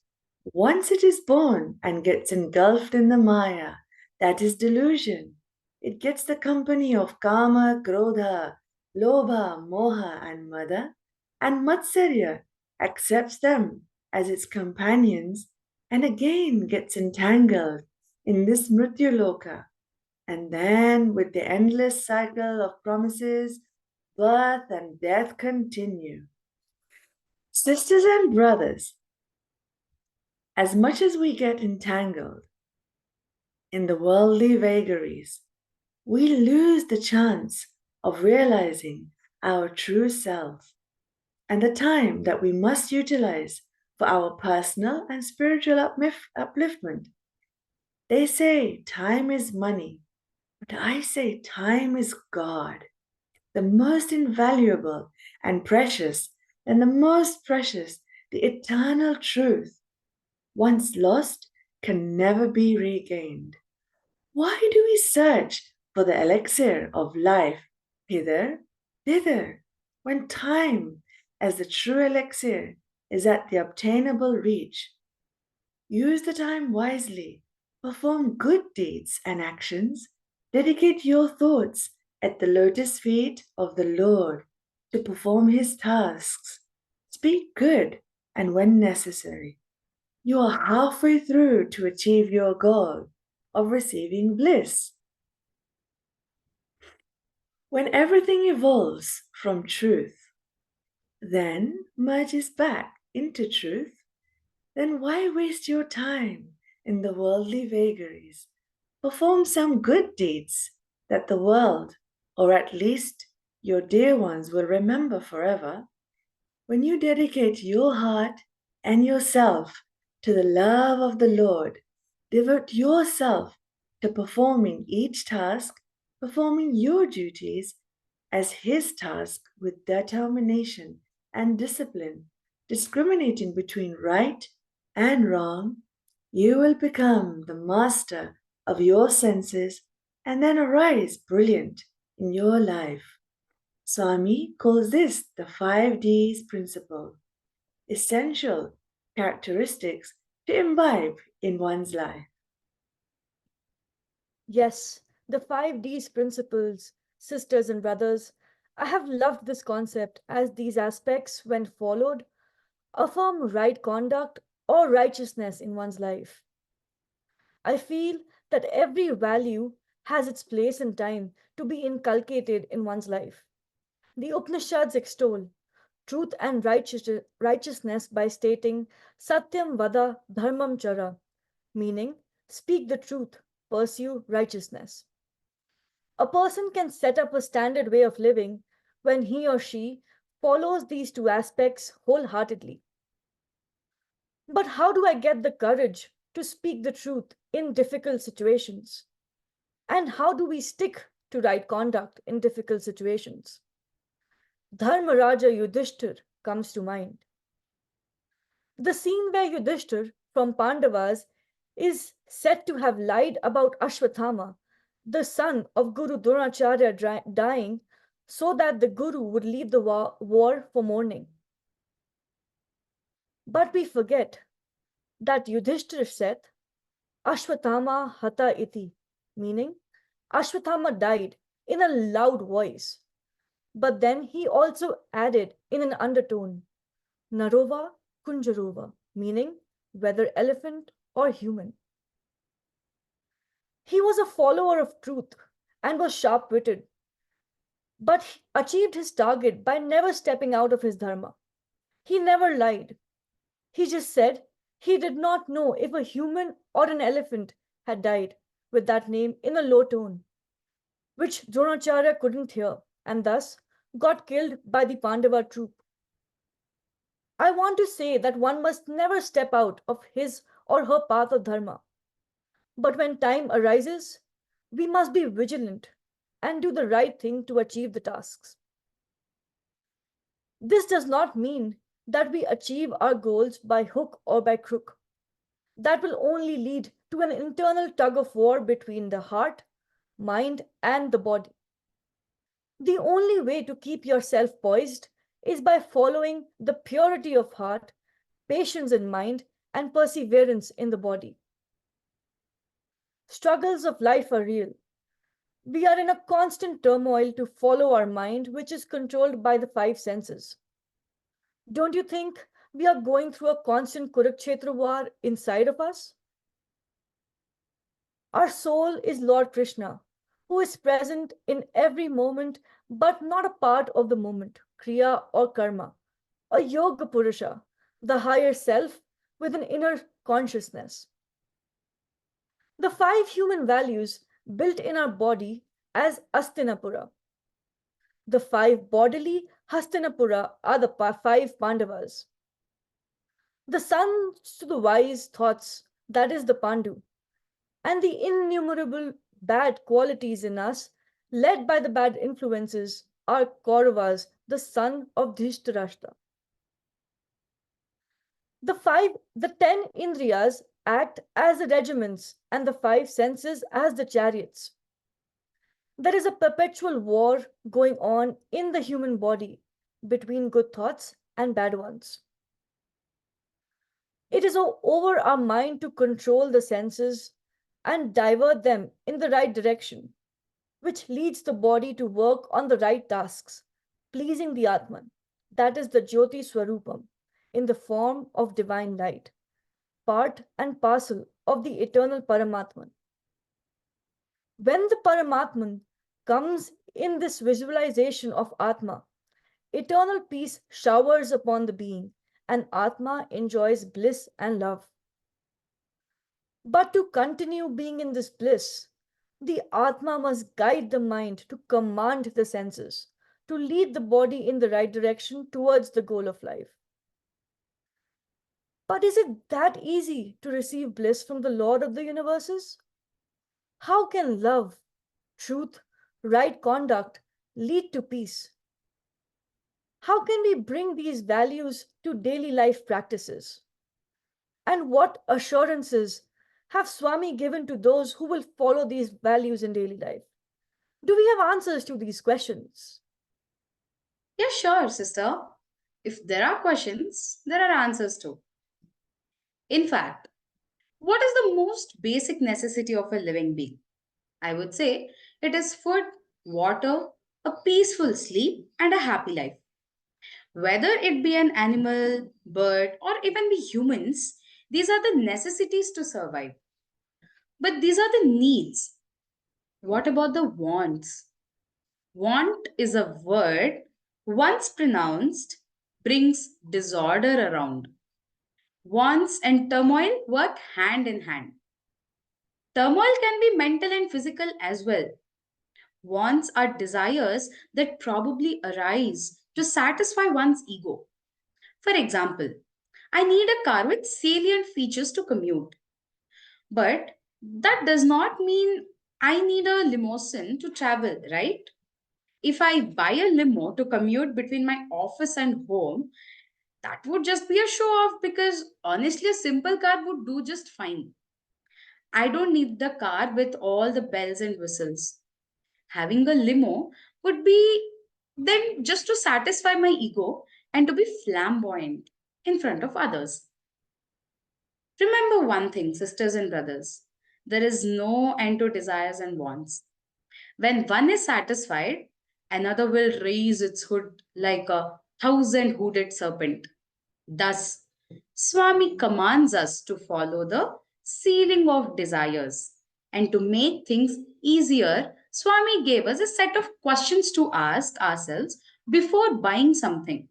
once it is born and gets engulfed in the Maya, that is delusion, it gets the company of Kama, Krodha, Lobha, Moha, and Mada, and Matsarya accepts them as its companions and again gets entangled in this Mrityuloka. And then, with the endless cycle of promises, birth and death continue. Sisters and brothers, as much as we get entangled in the worldly vagaries, we lose the chance of realizing our true self and the time that we must utilize for our personal and spiritual upliftment. They say time is money, but I say time is God, the most invaluable and precious, and the most precious, the eternal truth. Once lost, can never be regained. Why do we search for the elixir of life hither, thither, when time, as the true elixir, is at the obtainable reach? Use the time wisely, perform good deeds and actions, dedicate your thoughts at the lotus feet of the Lord to perform his tasks. Speak good, and when necessary, you are halfway through to achieve your goal of receiving bliss. When everything evolves from truth, then merges back into truth, then why waste your time in the worldly vagaries? Perform some good deeds that the world, or at least your dear ones, will remember forever. When you dedicate your heart and yourself to the love of the Lord, devote yourself to performing each task, performing your duties as his task with determination and discipline, discriminating between right and wrong, you will become the master of your senses and then arise brilliant in your life. Swami calls this the 5Ds principle, essential characteristics to imbibe in one's life. Yes, the 5Ds principles, sisters and brothers. I have loved this concept as these aspects, when followed, affirm right conduct or righteousness in one's life. I feel that every value has its place and time to be inculcated in one's life. The Upanishads extol truth and righteousness by stating Satyam Vada Dharmam Chara, meaning speak the truth, pursue righteousness. A person can set up a standard way of living when he or she follows these two aspects wholeheartedly. But how do I get the courage to speak the truth in difficult situations? And how do we stick to right conduct in difficult situations? Dharmaraja Yudhishthir comes to mind. The scene where Yudhishthir from Pandavas is said to have lied about Ashwathama, the son of Guru Dronacharya, dying so that the Guru would leave the war for mourning. But we forget that Yudhishthir said, Ashwathama hata iti, meaning Ashwathama died in a loud voice. But then he also added in an undertone, Narova Kunjarova, meaning whether elephant or human. He was a follower of truth and was sharp witted, but he achieved his target by never stepping out of his dharma. He never lied. He just said he did not know if a human or an elephant had died with that name in a low tone, which Dronacharya couldn't hear, and thus got killed by the Pandava troop. I want to say that one must never step out of his or her path of dharma. But when time arises, we must be vigilant and do the right thing to achieve the tasks. This does not mean that we achieve our goals by hook or by crook. That will only lead to an internal tug of war between the heart, mind, and the body. The only way to keep yourself poised is by following the purity of heart, patience in mind, and perseverance in the body. Struggles of life are real. We are in a constant turmoil to follow our mind, which is controlled by the five senses. Don't you think we are going through a constant Kurukshetra war inside of us? Our soul is Lord Krishna, who is present in every moment but not a part of the moment, Kriya or Karma, a Yoga Purusha, the higher self with an inner consciousness. The five human values built in our body as Astinapura. The five bodily Hastinapura are the five Pandavas. The sons to the wise thoughts, that is the Pandu, and the innumerable bad qualities in us, led by the bad influences, are Kauravas, the son of Dhritarashtra. The 10 Indriyas act as the regiments and the five senses as the chariots. There is a perpetual war going on in the human body between good thoughts and bad ones. It is over our mind to control the senses and divert them in the right direction, which leads the body to work on the right tasks, pleasing the Atman, that is the Jyoti Swarupam, in the form of divine light, part and parcel of the eternal Paramatman. When the Paramatman comes in this visualization of Atma, eternal peace showers upon the being, and Atma enjoys bliss and love. But to continue being in this bliss, the Atma must guide the mind to command the senses, to lead the body in the right direction towards the goal of life. But is it that easy to receive bliss from the Lord of the universes? How can love, truth, right conduct lead to peace? How can we bring these values to daily life practices? And what assurances have Swami given to those who will follow these values in daily life? Do we have answers to these questions? Yeah, sure, sister. If there are questions, there are answers too. In fact, what is the most basic necessity of a living being? I would say it is food, water, a peaceful sleep, and a happy life. Whether it be an animal, bird, or even we humans, these are the necessities to survive. But these are the needs. What about the wants? Want is a word once pronounced, brings disorder around. Wants and turmoil work hand in hand. Turmoil can be mental and physical as well. Wants are desires that probably arise to satisfy one's ego. For example, I need a car with salient features to commute. But that does not mean I need a limousine to travel, right? If I buy a limo to commute between my office and home, that would just be a show off because honestly, a simple car would do just fine. I don't need the car with all the bells and whistles. Having a limo would be then just to satisfy my ego and to be flamboyant in front of others. Remember one thing, sisters and brothers, there is no end to desires and wants. When one is satisfied, another will raise its hood like a thousand hooded serpent. Thus, Swami commands us to follow the ceiling of desires. And to make things easier, Swami gave us a set of questions to ask ourselves before buying something.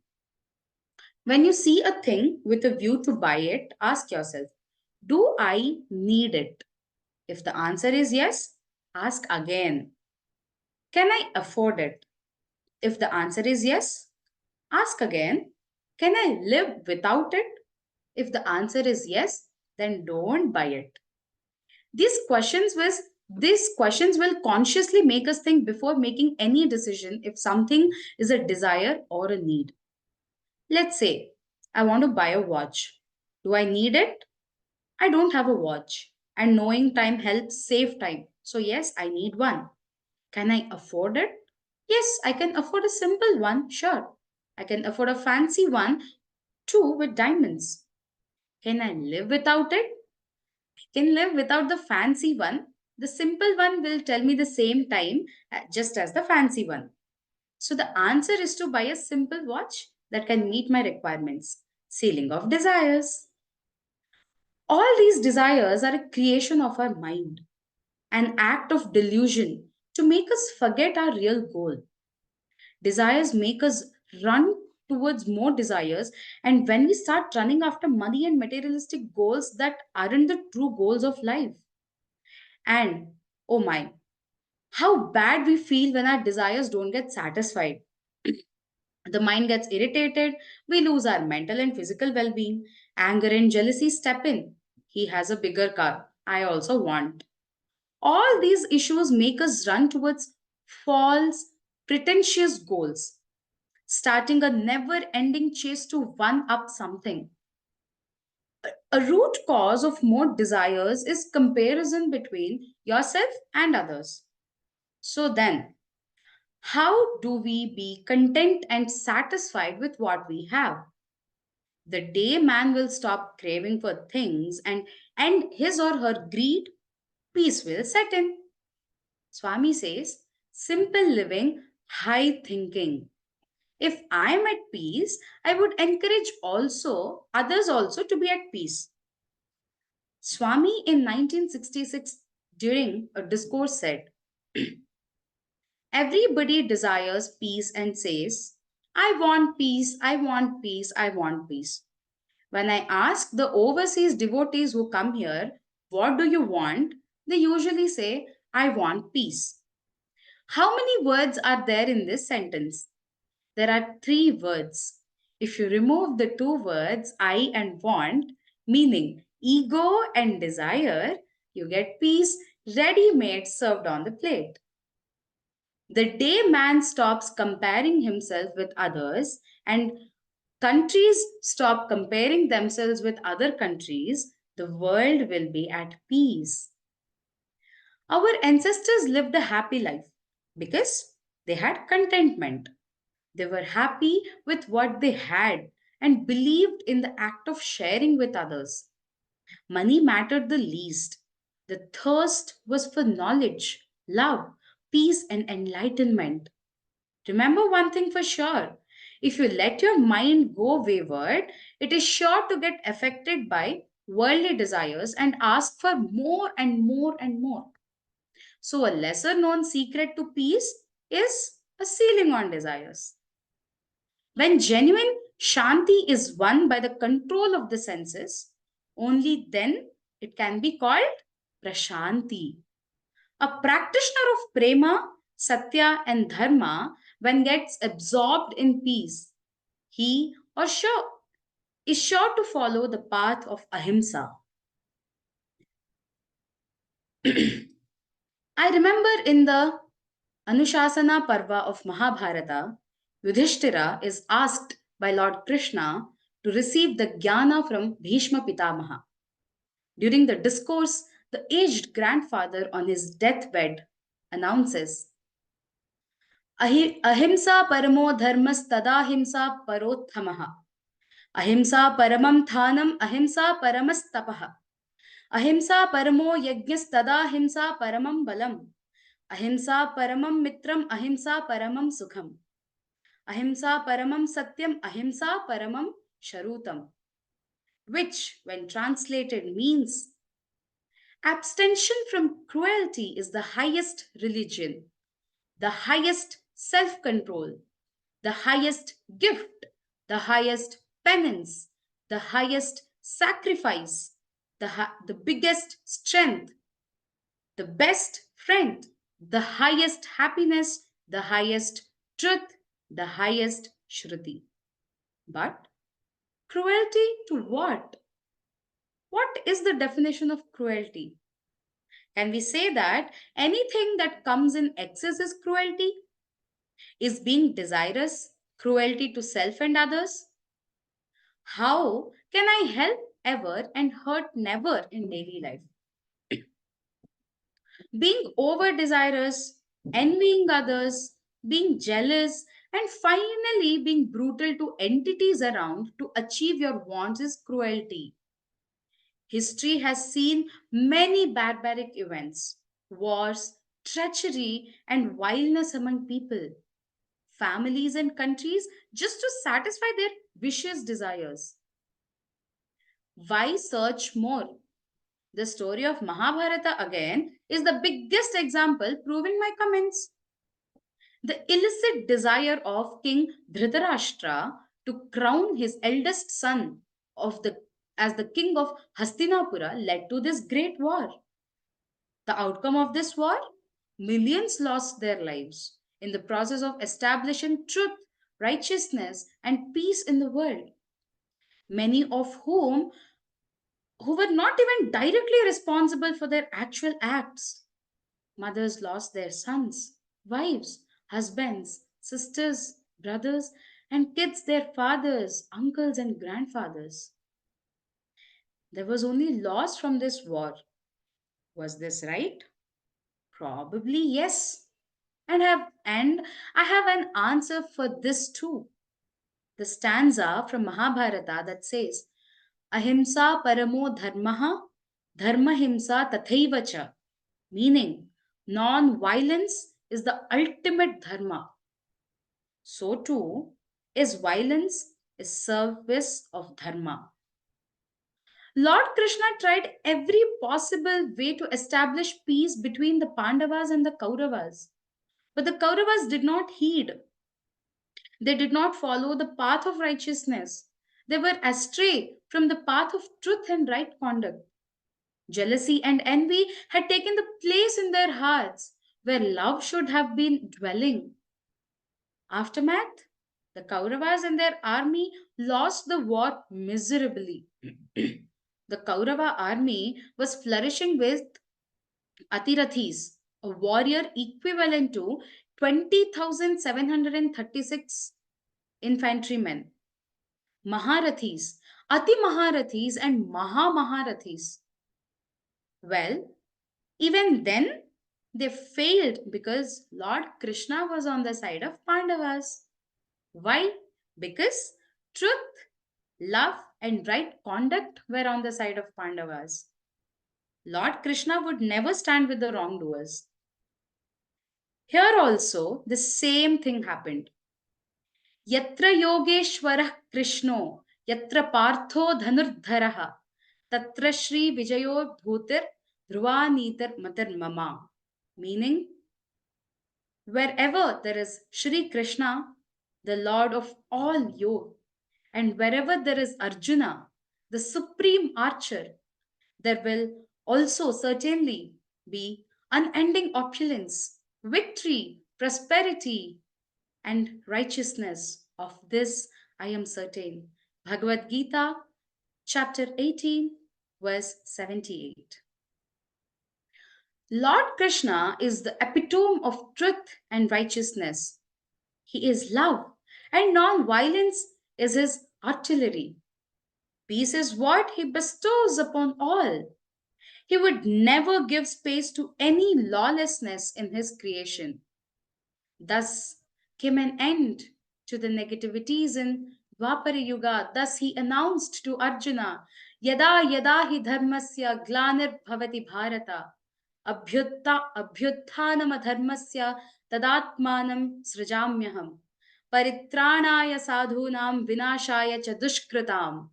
When you see a thing with a view to buy it, ask yourself, do I need it? If the answer is yes, ask again, can I afford it? If the answer is yes, ask again, can I live without it? If the answer is yes, then don't buy it. These questions will consciously make us think before making any decision if something is a desire or a need. Let's say I want to buy a watch. Do I need it? I don't have a watch, and knowing time helps save time. So, yes, I need one. Can I afford it? Yes, I can afford a simple one, sure. I can afford a fancy one too with diamonds. Can I live without it? I can live without the fancy one. The simple one will tell me the same time just as the fancy one. So, the answer is to buy a simple watch that can meet my requirements. Ceiling of desires. All these desires are a creation of our mind, an act of delusion to make us forget our real goal. Desires make us run towards more desires, and when we start running after money and materialistic goals that aren't the true goals of life. And oh my, how bad we feel when our desires don't get satisfied. The mind gets irritated, we lose our mental and physical well being. Anger and jealousy step in. He has a bigger car. I also want. All these issues make us run towards false, pretentious goals, starting a never ending chase to one up something. A root cause of more desires is comparison between yourself and others. So then, how do we be content and satisfied with what we have? The day man will stop craving for things and end his or her greed, peace will set in. Swami says, simple living, high thinking. If I am at peace, I would encourage also others also to be at peace. Swami in 1966 during a discourse said, everybody desires peace and says, I want peace, I want peace, I want peace. When I ask the overseas devotees who come here, what do you want? They usually say, I want peace. How many words are there in this sentence? There are three words. If you remove the two words, I and want, meaning ego and desire, you get peace ready made served on the plate. The day man stops comparing himself with others and countries stop comparing themselves with other countries, the world will be at peace. Our ancestors lived a happy life because they had contentment. They were happy with what they had and believed in the act of sharing with others. Money mattered the least. The thirst was for knowledge, love, peace, and enlightenment. Remember one thing for sure, if you let your mind go wayward, it is sure to get affected by worldly desires and ask for more and more and more. So, a lesser known secret to peace is a ceiling on desires. When genuine Shanti is won by the control of the senses, only then it can be called Prashanti. A practitioner of Prema, Satya, and Dharma, when gets absorbed in peace, he or she is sure to follow the path of Ahimsa. I remember in the Anushasana Parva of Mahabharata, Yudhishthira is asked by Lord Krishna to receive the jnana from Bhishma Pitamaha. During the discourse, the aged grandfather on his deathbed announces, Ahimsa paramo dharmas tadahimsa parottamaha. Ahimsa paramam thanam ahimsa paramas Ahimsa paramo yajñas tadahimsa paramam balam. Ahimsa paramam mitram ahimsa paramam sukham. Ahimsa paramam satyam ahimsa paramam sharutam. Which, when translated, means abstention from cruelty is the highest religion, the highest self control, the highest gift, the highest penance, the highest sacrifice, the biggest strength, the best friend, the highest happiness, the highest truth, the highest Shruti. But cruelty to what? What is the definition of cruelty? Can we say that anything that comes in excess is cruelty? Is being desirous cruelty to self and others? How can I help ever and hurt never in daily life? Being over desirous, envying others, being jealous, and finally being brutal to entities around to achieve your wants is cruelty. History has seen many barbaric events, wars, treachery, and vileness among people, families, and countries just to satisfy their vicious desires. Why search more? The story of Mahabharata again is the biggest example proving my comments. The illicit desire of King Dhritarashtra to crown his eldest son as the king of Hastinapura led to this great war. The outcome of this war? Millions lost their lives in the process of establishing truth, righteousness, and peace in the world. Many of who were not even directly responsible for their actual acts. Mothers lost their sons, wives, husbands, sisters, brothers, and kids their fathers, uncles, and grandfathers. There was only loss from this war. Was this right? Probably yes. And I have an answer for this too. The stanza from Mahabharata that says, Ahimsa paramo dharmaha, dharma himsa tathaivacha, meaning non-violence is the ultimate dharma. So too is violence is service of dharma. Lord Krishna tried every possible way to establish peace between the Pandavas and the Kauravas. But the Kauravas did not heed. They did not follow the path of righteousness. They were astray from the path of truth and right conduct. Jealousy and envy had taken the place in their hearts where love should have been dwelling. Aftermath? The Kauravas and their army lost the war miserably. The Kaurava army was flourishing with Atirathis, a warrior equivalent to 20,736 infantrymen. Maharathis, Ati Maharathis, and Maha Maharathis. Well, even then, they failed because Lord Krishna was on the side of Pandavas. Why? Because truth, love, and right conduct were on the side of Pandavas. Lord Krishna would never stand with the wrongdoers. Here also, the same thing happened. Yatra Yogeshwarah Krishno, Yatra Partho Dhanurdharaha, Tatra Shri Vijayo Bhutir Dhruvanitar Matar Mama. Meaning, wherever there is Shri Krishna, the Lord of all youth. And wherever there is Arjuna, the supreme archer, there will also certainly be unending opulence, victory, prosperity, and righteousness. Of this I am certain. Bhagavad Gita, chapter 18, verse 78. Lord Krishna is the epitome of truth and righteousness. He is love, and non violence is his artillery. Peace is what he bestows upon all. He would never give space to any lawlessness in his creation. Thus came an end to the negativities in Dwapara Yuga. Thus he announced to Arjuna, Yada yada hi dharmasya glanir bhavati bharata, abhyuthanam adharmasya tadatmanam srajamyaham, paritranaya sadhunam vinashaya cha dushkritam,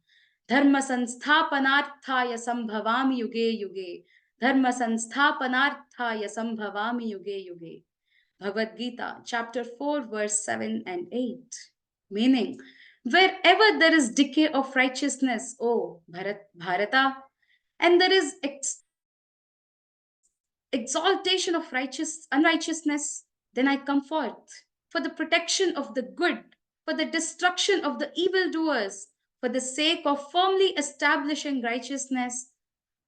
dharma sansthapanarthaya sambhavami yuge yuge, dharma sansthapanarthaya sambhavami yuge yuge. Bhagavad Gita, chapter 4, verse 7 and 8. Meaning, wherever there is decay of righteousness, O Bharata, and there is exaltation of unrighteousness, then I come forth for the protection of the good, for the destruction of the evildoers, for the sake of firmly establishing righteousness.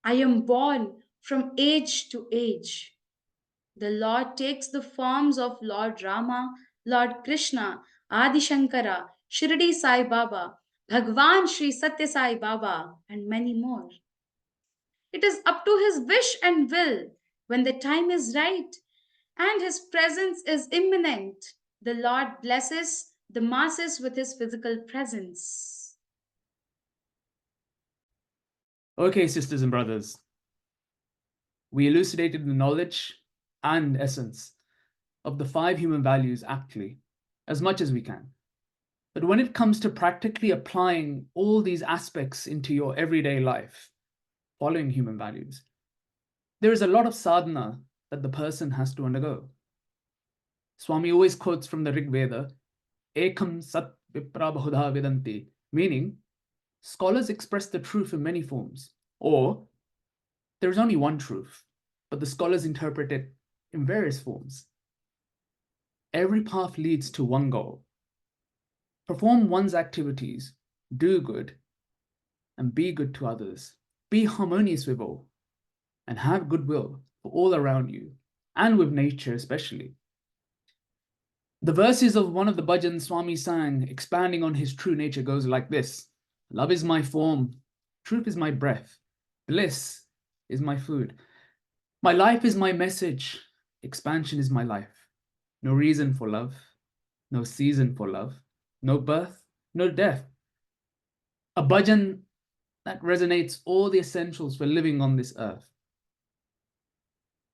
I am born from age to age. The Lord takes the forms of Lord Rama, Lord Krishna, Adi Shankara, Shirdi Sai Baba, Bhagwan Sri Satya Sai Baba, and many more. It is up to his wish and will when the time is right and his presence is imminent. The Lord blesses the masses with his physical presence. Okay, sisters and brothers, we elucidated the knowledge and essence of the 5 human values aptly, as much as we can. But when it comes to practically applying all these aspects into your everyday life, following human values, there is a lot of sadhana that the person has to undergo. Swami always quotes from the Rig Veda, Ekam Sat Vipra Bahudha Vedanti, meaning scholars express the truth in many forms, or there is only one truth, but the scholars interpret it in various forms. Every path leads to one goal. Perform one's activities, do good, and be good to others. Be harmonious with all, and have goodwill for all around you, and with nature especially. The verses of one of the bhajans Swami sang, expanding on his true nature, goes like this. Love is my form, truth is my breath, bliss is my food. My life is my message, expansion is my life. No reason for love, no season for love, no birth, no death. A bhajan that resonates all the essentials for living on this earth.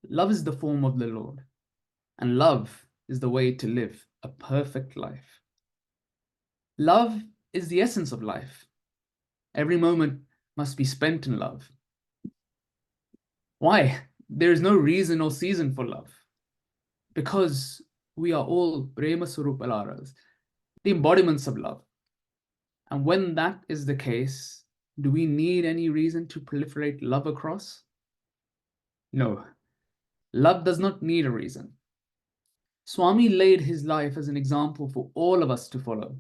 Love is the form of the Lord, and love is the way to live a perfect life. Love is the essence of life. Every moment must be spent in love. Why? There is no reason or season for love. Because we are all Prema Surupalaras, the embodiments of love. And when that is the case, do we need any reason to proliferate love across? No. Love does not need a reason. Swami laid his life as an example for all of us to follow.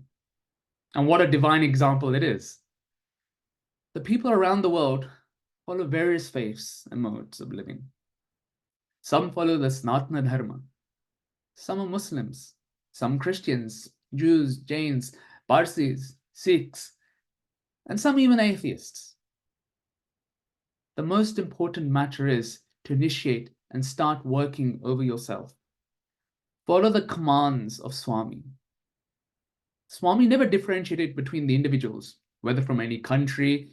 And what a divine example it is. The people around the world follow various faiths and modes of living. Some follow the Sanatana Dharma. Some are Muslims, some Christians, Jews, Jains, Parsis, Sikhs, and some even atheists. The most important matter is to initiate and start working over yourself. Follow the commands of Swami. Swami never differentiated between the individuals, whether from any country,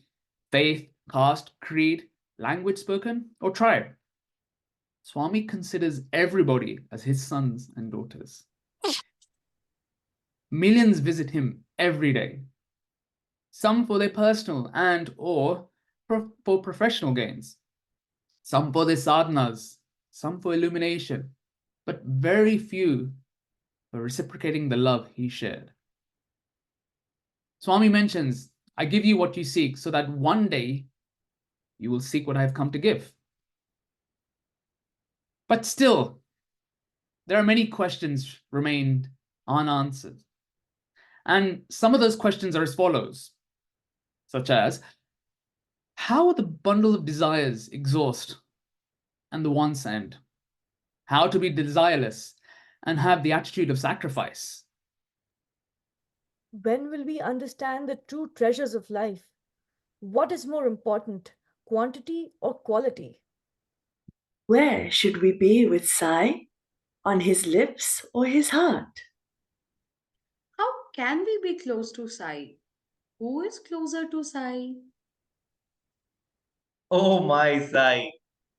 faith, caste, creed, language spoken, or tribe. Swami considers everybody as his sons and daughters. Millions visit him every day, some for their personal and or for professional gains, some for their sadhanas, some for illumination, but very few for reciprocating the love he shared. Swami mentions, I give you what you seek so that one day you will seek what I have come to give. But still, there are many questions remained unanswered. And some of those questions are as follows, such as, how the bundle of desires exhaust and the wants end? How to be desireless and have the attitude of sacrifice? When will we understand the true treasures of life? What is more important, quantity or quality? Where should we be with Sai? On his lips or his heart? How can we be close to Sai? Who is closer to Sai? Oh my Sai,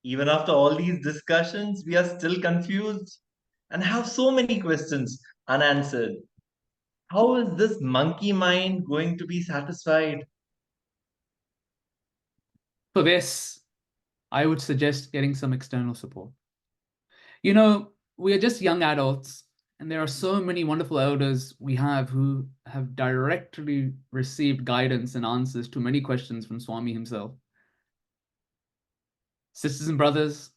even after all these discussions, we are still confused and have so many questions unanswered. How is this monkey mind going to be satisfied? For this, I would suggest getting some external support. You know, we are just young adults, and there are so many wonderful elders we have who have directly received guidance and answers to many questions from Swami himself. Sisters and brothers,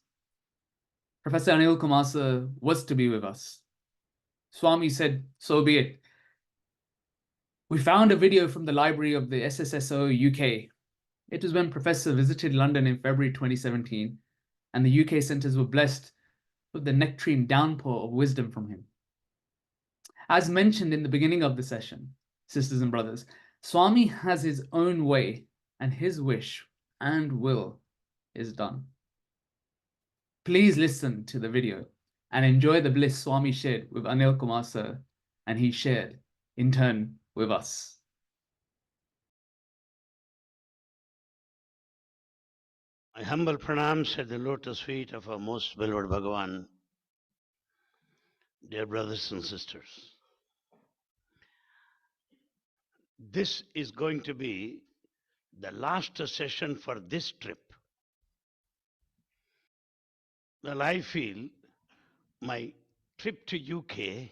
Professor Anil Kumar sir was to be with us. Swami said, so be it. We found a video from the library of the SSSO UK. It was when Professor visited London in February 2017, and the UK centres were blessed with the nectarine downpour of wisdom from him. As mentioned in the beginning of the session, sisters and brothers, Swami has his own way, and his wish and will is done. Please listen to the video and enjoy the bliss Swami shared with Anil Kumar sir, and he shared in turn with us. My humble pranams at the lotus feet of our most beloved Bhagavan, dear brothers and sisters. This is going to be the last session for this trip. Well, I feel my trip to UK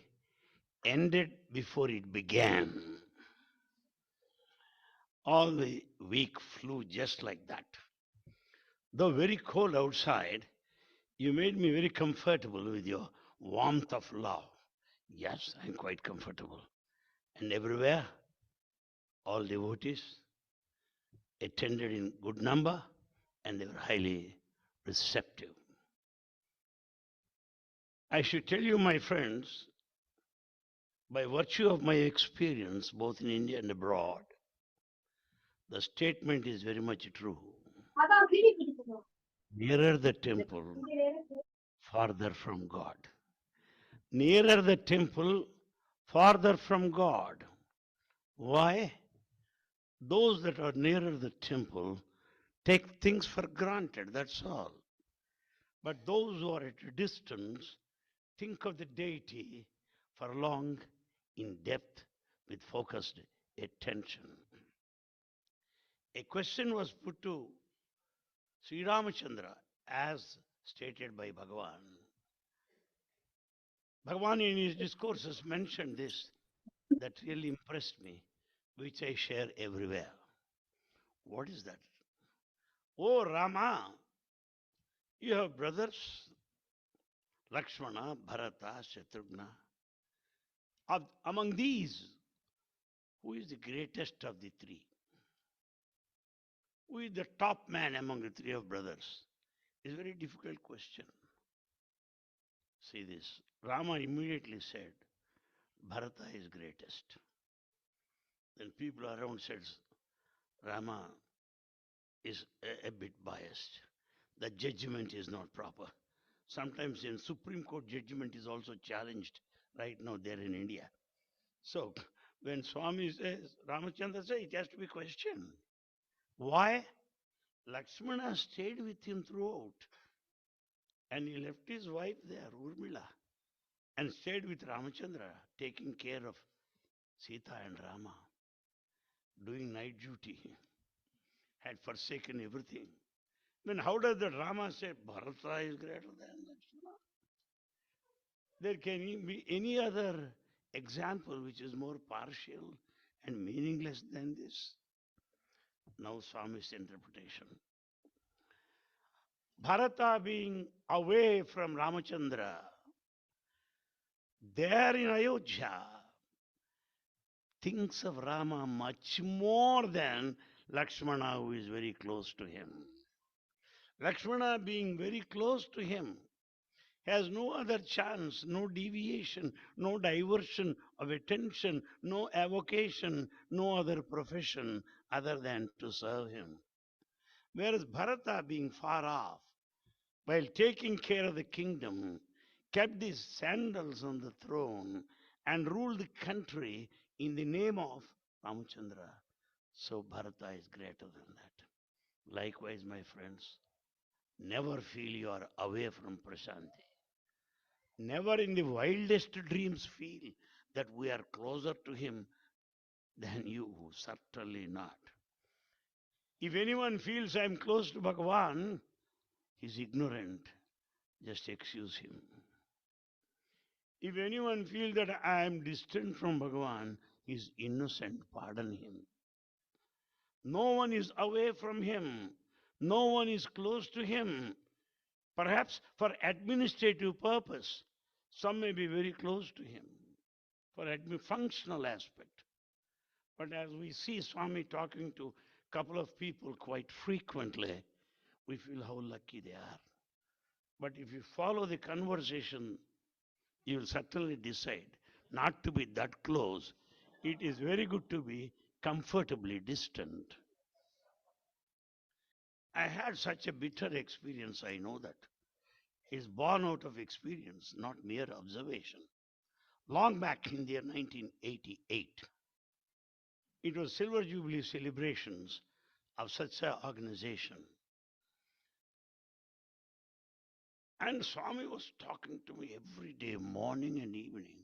ended before it began. All the week flew just like that. Though very cold outside, you made me very comfortable with your warmth of love. Yes, I'm quite comfortable. And everywhere, all devotees attended in good number and they were highly receptive. I should tell you, my friends, by virtue of my experience both in India and abroad, the statement is very much true. Nearer the temple, farther from God. Nearer the temple, farther from God. Why? Those that are nearer the temple take things for granted, that's all. But those who are at a distance think of the deity for long, in depth, with focused attention. A question was put to Sri Ramachandra as stated by Bhagavan. Bhagavan in his discourses mentioned this that really impressed me, which I share everywhere. What is that? Oh Rama, you have brothers, Lakshmana, Bharata, Shatrughna. Among these, who is the greatest of the three? Who is the top man among the three of brothers? It's a very difficult question. See this. Rama immediately said, Bharata is greatest. Then people around said, Rama is a bit biased. The judgment is not proper. Sometimes in Supreme Court judgment is also challenged right now there in India. So when Swami says, Ramachandra says, it has to be questioned. Why? Lakshmana stayed with him throughout. And he left his wife there, Urmila, and stayed with Ramachandra, taking care of Sita and Rama, doing night duty, had forsaken everything. Then how does the Rama say Bharata is greater than Lakshmana? There can be any other example which is more partial and meaningless than this? Now Swami's interpretation. Bharata being away from Ramachandra, there in Ayodhya, thinks of Rama much more than Lakshmana, who is very close to him. Lakshmana being very close to him has no other chance, no deviation, no diversion of attention, no avocation, no other profession other than to serve him. Whereas Bharata being far off, while taking care of the kingdom, kept his sandals on the throne and ruled the country in the name of Ramachandra. So Bharata is greater than that. Likewise, my friends, never feel you are away from Prashanti. Never in the wildest dreams feel that we are closer to him than you. Certainly not. If anyone feels I am close to Bhagavan, he is ignorant. Just excuse him. If anyone feels that I am distant from Bhagavan, he is innocent. Pardon him. No one is away from him. No one is close to him. Perhaps for administrative purpose, some may be very close to him for functional aspect. But as we see Swami talking to a couple of people quite frequently, we feel how lucky they are. But if you follow the conversation, you will certainly decide not to be that close. It is very good to be comfortably distant. I had such a bitter experience, I know that. It's born out of experience, not mere observation. Long back in the year 1988, it was Silver Jubilee celebrations of such an organization. And Swami was talking to me every day, morning and evening.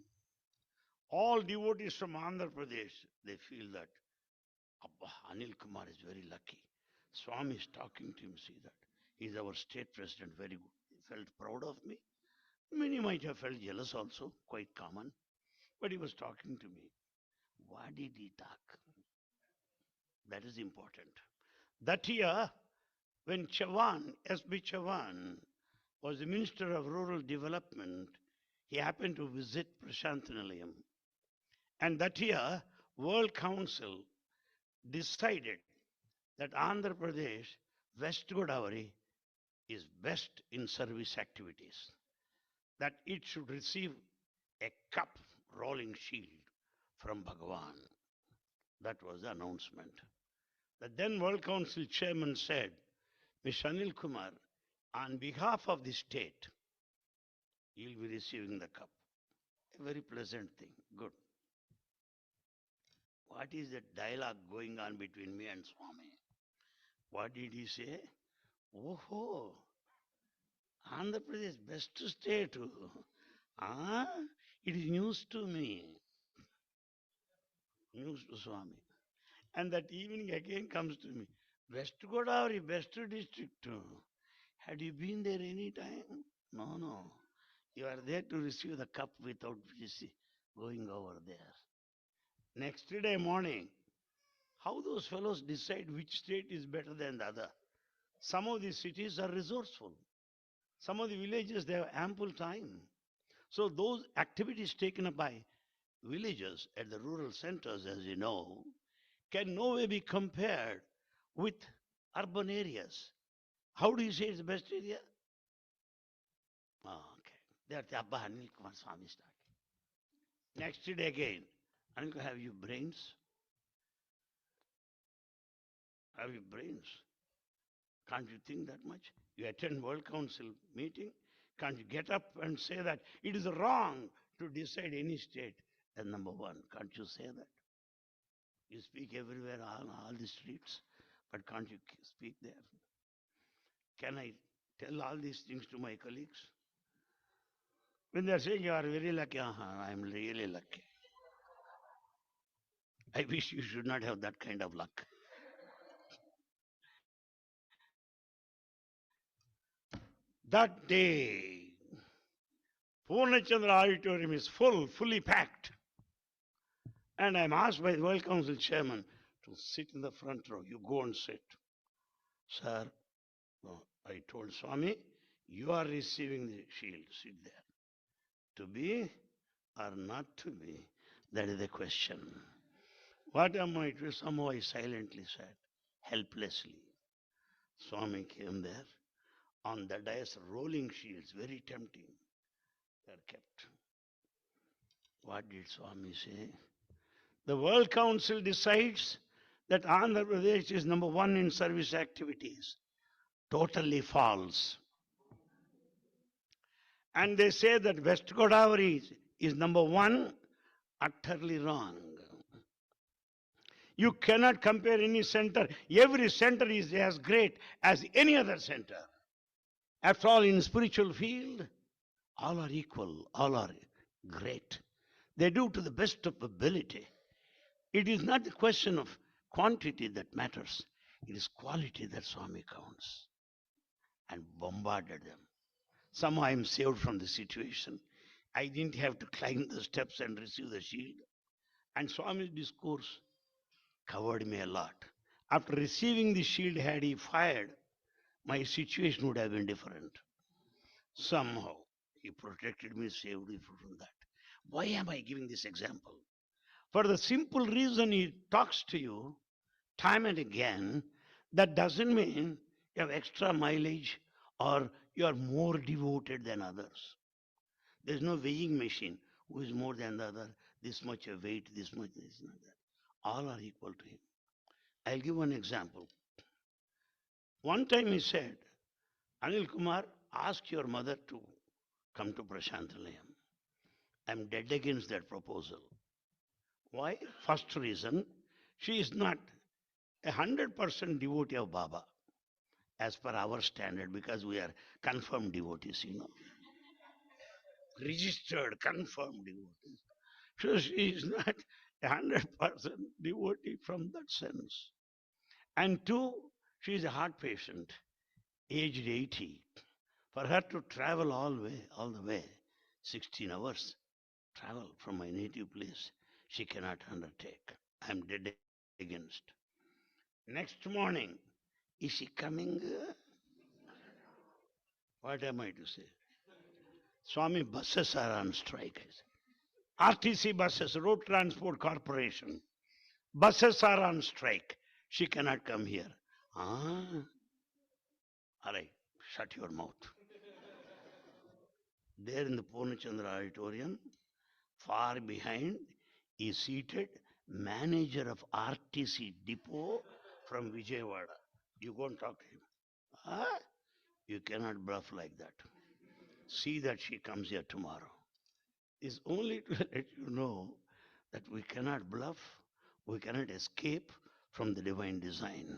All devotees from Andhra Pradesh, they feel that Abba, Anil Kumar is very lucky. Swami is talking to him, see that. He is our state president, very good. He felt proud of me. Many might have felt jealous also, quite common. But he was talking to me. What did he talk? That is important. That year, when Chavan, S.B. Chavan, was the Minister of Rural Development, he happened to visit Prashantanilayam. And that year, World Council decided that Andhra Pradesh, West Godavari, is best in service activities. That it should receive a cup rolling shield from Bhagavan. That was the announcement. The then World Council chairman said, Mr. Anil Kumar, on behalf of the state, you'll be receiving the cup. A very pleasant thing. Good. What is the dialogue going on between me and Swami? What did he say? Oh, Andhra Pradesh best state. Ah, it is news to me. News to Swami. And that evening again comes to me. West Godavari, best district. Had you been there any time? No. You are there to receive the cup without going over there. Next day morning, how those fellows decide which state is better than the other? Some of these cities are resourceful. Some of the villages, they have ample time. So those activities taken up by villages at the rural centers, as you know, can no way be compared with urban areas. How do you say it's the best area? Oh, okay. There the Abba Anil Kumar Swami started. Next day again, Anil, have you brains? Have you brains? Can't you think that much? You attend World Council meeting, can't you get up and say that it is wrong to decide any state as number one? Can't you say that? You speak everywhere on all the streets, but can't you speak there? Can I tell all these things to my colleagues? When they are saying you are very lucky, I am really lucky. I wish you should not have that kind of luck. That day, Purnachandra Auditorium is fully packed. And I'm asked by the World Council chairman to sit in the front row. You go and sit. Sir, no, I told Swami, you are receiving the shield. Sit there. To be or not to be, that is the question. What am I to? Somehow I silently said, helplessly. Swami came there. On the dais, rolling shields, very tempting. They are kept. What did Swami say? The World Council decides that Andhra Pradesh is number one in service activities. Totally false. And they say that West Godavari is number one. Utterly wrong. You cannot compare any center. Every center is as great as any other center. After all, in spiritual field, all are equal, all are great. They do to the best of ability. It is not the question of quantity that matters. It is quality that Swami counts. And bombarded them. Somehow I am saved from the situation. I didn't have to climb the steps and receive the shield. And Swami's discourse covered me a lot. After receiving the shield, had he fired, my situation would have been different. Somehow he protected me, saved me from that. Why am I giving this example? For the simple reason he talks to you time and again, that doesn't mean you have extra mileage or you are more devoted than others. There's no weighing machine who is more than the other, this much of weight, this much, this, and that. All are equal to him. I'll give one example. One time he said, Anil Kumar, ask your mother to come to Prashantalayam. I'm dead against that proposal. Why? First reason, she is not 100% devotee of Baba as per our standard, because we are confirmed devotees, registered, confirmed devotees. So she is not 100% devotee from that sense. And two, she is a heart patient, aged 80. For her to travel all the way, 16 hours travel from my native place, she cannot undertake. I am dead against. Next morning, is she coming? What am I to say? Swami, buses are on strike. RTC buses, Road Transport Corporation. Buses are on strike. She cannot come here. Ah, all right, shut your mouth. There in the Purnachandra auditorium, far behind, is seated manager of RTC depot from Vijayawada. You go and talk to him. Ah, you cannot bluff like that. See that she comes here tomorrow. Is only to let you know that we cannot bluff, we cannot escape from the divine design.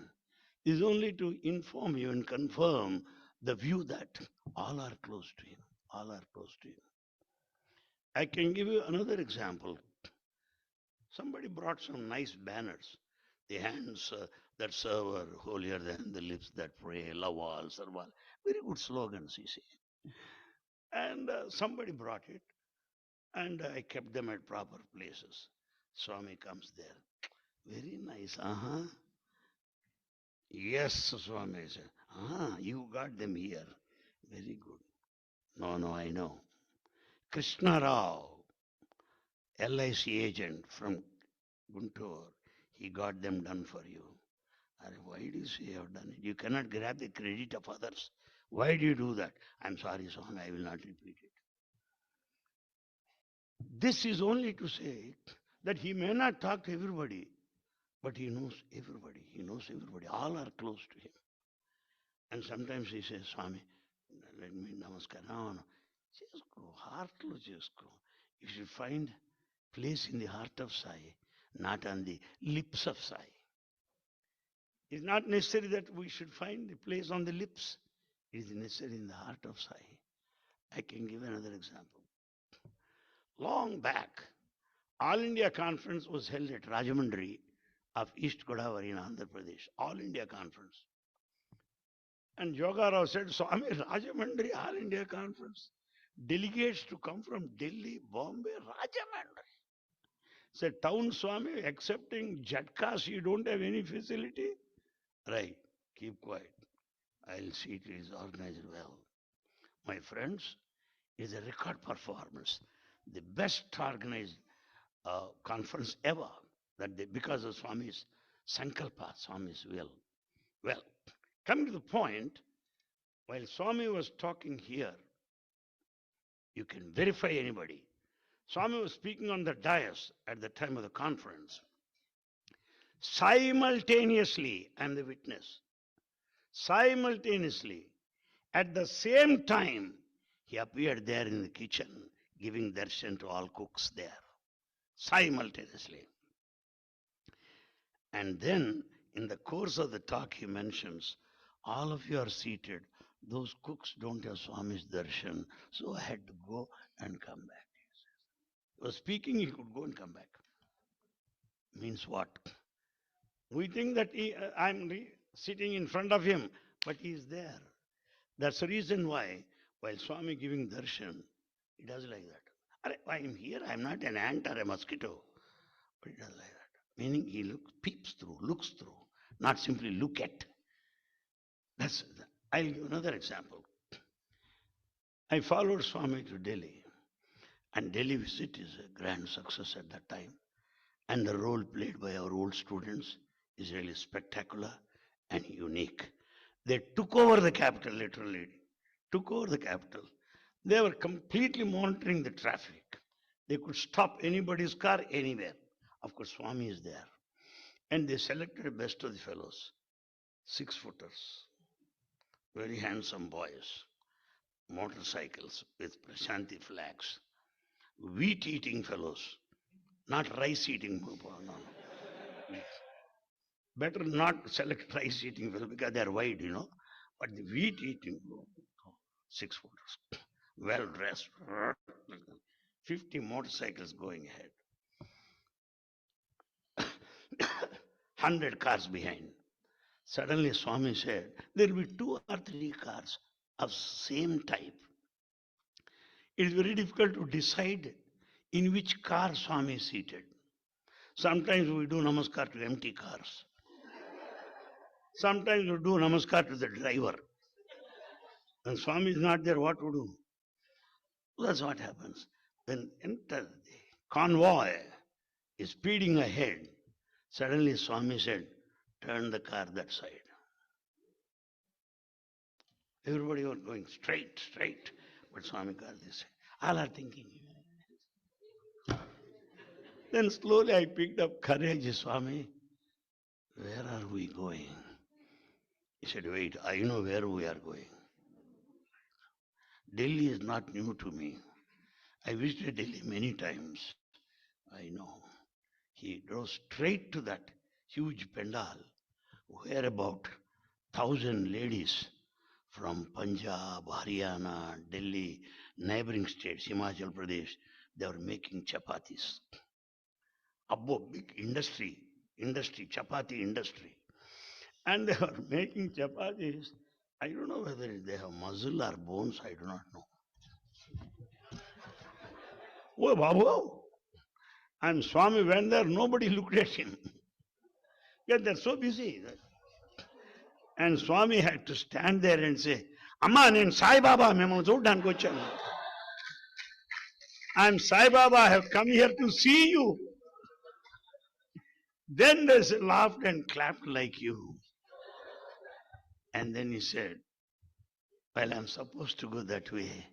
Is only to inform you and confirm the view that all are close to him. All are close to him. I can give you another example. Somebody brought some nice banners. The hands that serve are holier than the lips that pray, love all, serve all. Very good slogans, you see. And somebody brought it, and I kept them at proper places. Swami comes there. Very nice, Yes, Swami said. You got them here. Very good. No, I know. Krishna Rao, LIC agent from Guntur, he got them done for you. Why do you say you have done it? You cannot grab the credit of others. Why do you do that? I'm sorry, Swami, I will not repeat it. This is only to say that he may not talk to everybody, but he knows everybody. He knows everybody. All are close to him. And sometimes he says, Swami, let me namaskar. No. Just go, heartlo just go. You should find place in the heart of Sai, not on the lips of Sai. It's not necessary that we should find the place on the lips. It is necessary in the heart of Sai. I can give another example. Long back, All India Conference was held at Rajamundry of East Godavari in Andhra Pradesh. All India Conference. And Yogarao said, Swami, Rajamundry All India Conference. Delegates to come from Delhi, Bombay, Rajamundry. Say, town Swami, accepting Jatkas, you don't have any facility? Right, keep quiet. I'll see it is organized well. My friends, it is a record performance. The best organized conference ever. Because of Swami's Sankalpa, Swami's will. Well, coming to the point, while Swami was talking here, you can verify anybody. Swami was speaking on the dais at the time of the conference. Simultaneously, I am the witness. Simultaneously, at the same time, he appeared there in the kitchen, giving darshan to all cooks there. Simultaneously. And then, in the course of the talk, he mentions, all of you are seated. Those cooks don't have Swami's darshan, so I had to go and come back. He was speaking, he could go and come back. Means what? We think that I'm sitting in front of him, but he is there. That's the reason why, while Swami giving darshan, he does like that. I am here, I'm not an ant or a mosquito. But he does like that. Meaning he peeps through, looks through, not simply look at. I'll give another example. I followed Swami to Delhi, and Delhi visit is a grand success at that time. And the role played by our old students is really spectacular and unique. They took over the capital, literally, took over the capital. They were completely monitoring the traffic. They could stop anybody's car anywhere. Of course, Swami is there. And they selected the best of the fellows, 6-footers, very handsome boys, motorcycles with Prashanti flags, wheat-eating fellows, not rice-eating people. No. Better not select rice-eating fellows because they are wide, but the wheat-eating 6-footers, well-dressed, 50 motorcycles going ahead, 100 cars behind. Suddenly Swami said, there will be 2 or 3 cars of same type. It is very difficult to decide in which car Swami is seated. Sometimes we do namaskar to empty cars. Sometimes we do namaskar to the driver. When Swami is not there, what to do? That's what happens. When the convoy is speeding ahead, suddenly Swami said, turn the car that side. Everybody was going straight, but Swami got this. All are thinking. Then slowly I picked up courage, Swami. Where are we going? He said, wait, I know where we are going. Delhi is not new to me. I visited Delhi many times. I know. He drove straight to that huge pandal where about 1,000 ladies from Punjab, Haryana, Delhi, neighboring states, Himachal Pradesh, they were making chapatis. Abbo, big industry, chapati industry. And they were making chapatis. I don't know whether they have muscle or bones, I do not know. Oh, Babu! And Swami went there, nobody looked at him. Yet they're so busy. And Swami had to stand there and say, Amma, nenu Sai Baba, memanu chuddaniki vachanu. I'm Sai Baba, I have come here to see you. Then they laughed and clapped like you. And then he said, well, I'm supposed to go that way.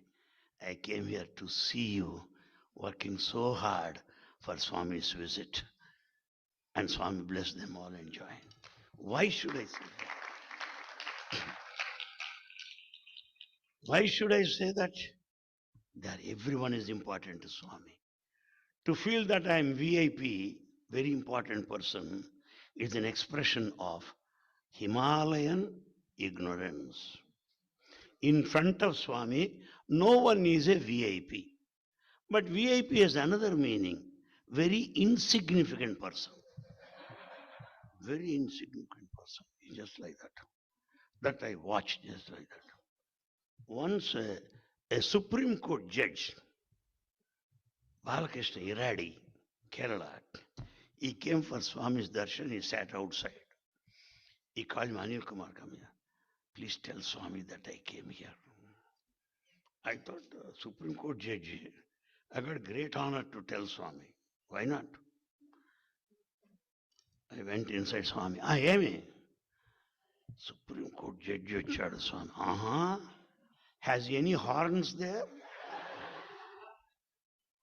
I came here to see you, working so hard for Swami's visit. And Swami blessed them all and joined. Why should I say that? Why should I say that? That everyone is important to Swami. To feel that I am VIP, very important person, is an expression of Himalayan ignorance. In front of Swami, no one is a VIP. But VIP has another meaning, very insignificant person. Very insignificant person, just like that. That I watched just like that. Once a Supreme Court judge, Balakrishna Iradi, Kerala. He came for Swami's darshan, he sat outside. He called me, Anil Kumar, come here. Please tell Swami that I came here. I thought, Supreme Court judge, I got great honor to tell Swami. Why not? I went inside Swami. Amy. Supreme Court judge వచ్చాడు Swami. Has any horns there?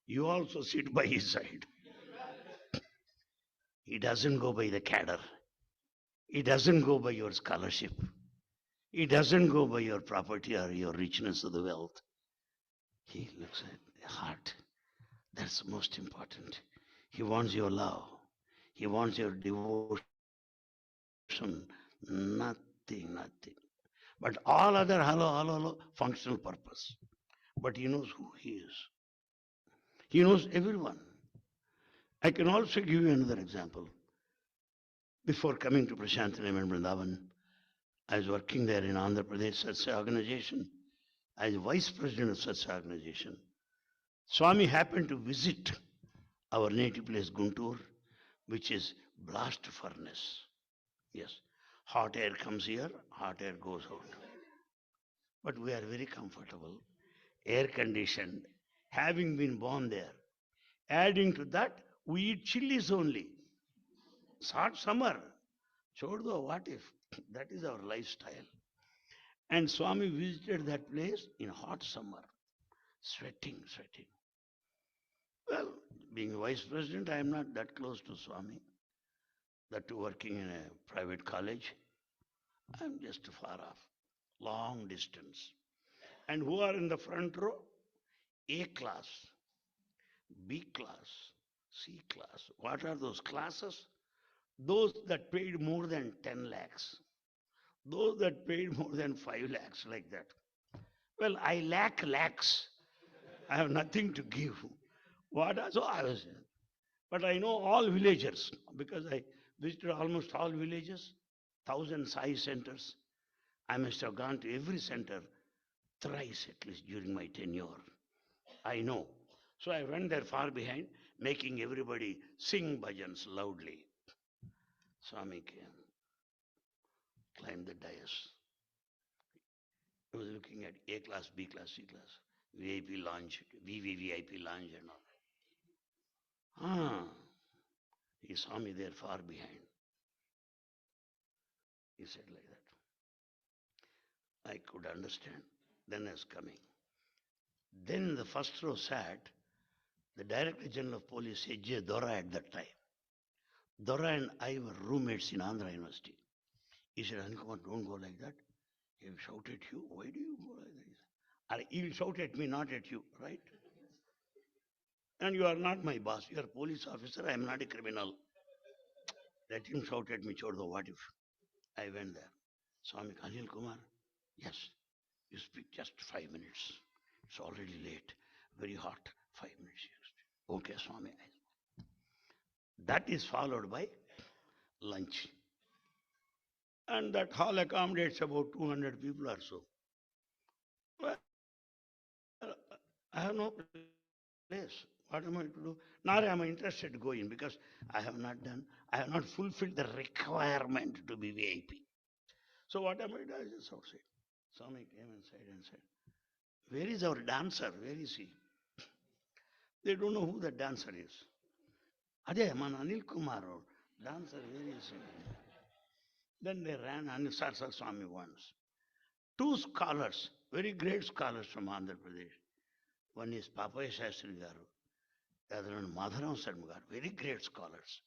You also sit by his side. He doesn't go by the cadre. He doesn't go by your scholarship. He doesn't go by your property or your richness of the wealth. He looks at the heart. That's most important. He wants your love. He wants your devotion. Nothing. But all other hello, functional purpose. But he knows who he is. He knows everyone. I can also give you another example. Before coming to Prashantanam and Vrindavan, I was working there in Andhra Pradesh Satsang organization. I was vice president of Satsang organization. Swami happened to visit our native place Guntur, which is blast furnace. Yes, hot air comes here, hot air goes out. But we are very comfortable, air conditioned, having been born there. Adding to that, we eat chilies only. It's hot summer. Choddo, what if? That is our lifestyle. And Swami visited that place in hot summer, sweating. Well, being vice president, I am not that close to Swami. That too working in a private college. I am just far off, long distance. And who are in the front row? A class, B class, C class. What are those classes? Those that paid more than 10 lakhs. Those that paid more than 5 lakhs, like that. Well, I lack lakhs. I have nothing to give. So I was, but I know all villagers because I visited almost all villages, 1,000 Sai centers. I must have gone to every center thrice at least during my tenure. I know. So I went there far behind, making everybody sing bhajans loudly. Swami came, climbed the dais. He was looking at A class, B class, C class, VIP lounge, VVVIP lounge and all. He saw me there far behind. He said like that. I could understand. Then I was coming. Then in the first row sat the Director General of Police, H.J. Dora at that time. Dora and I were roommates in Andhra University. He said, Anikumar, don't go like that. He will shout at you. Why do you go like that? Or he will shout at me, not at you, right? And you are not my boss. You are a police officer. I am not a criminal. Let him shout at me, Choddo, what if? I went there. Swami, Anil Kumar, yes, you speak just 5 minutes. It's already late, very hot, 5 minutes. Okay, Swami. That is followed by lunch. And that hall accommodates about 200 people or so. Well, I have no place. What am I to do? Nor am I interested to go in because I have not fulfilled the requirement to be VIP. So what am I doing? I just outside. Swami came inside and said, where is our dancer? Where is he? They don't know who the dancer is. Ade, man Anil Kumar, dancer, where is he? Then they ran Anil Sarsar Swami once. 2 scholars, very great scholars from Andhra Pradesh. One is Papaya Shastri Garu, the other one Madharam Sharma Garu, very great scholars.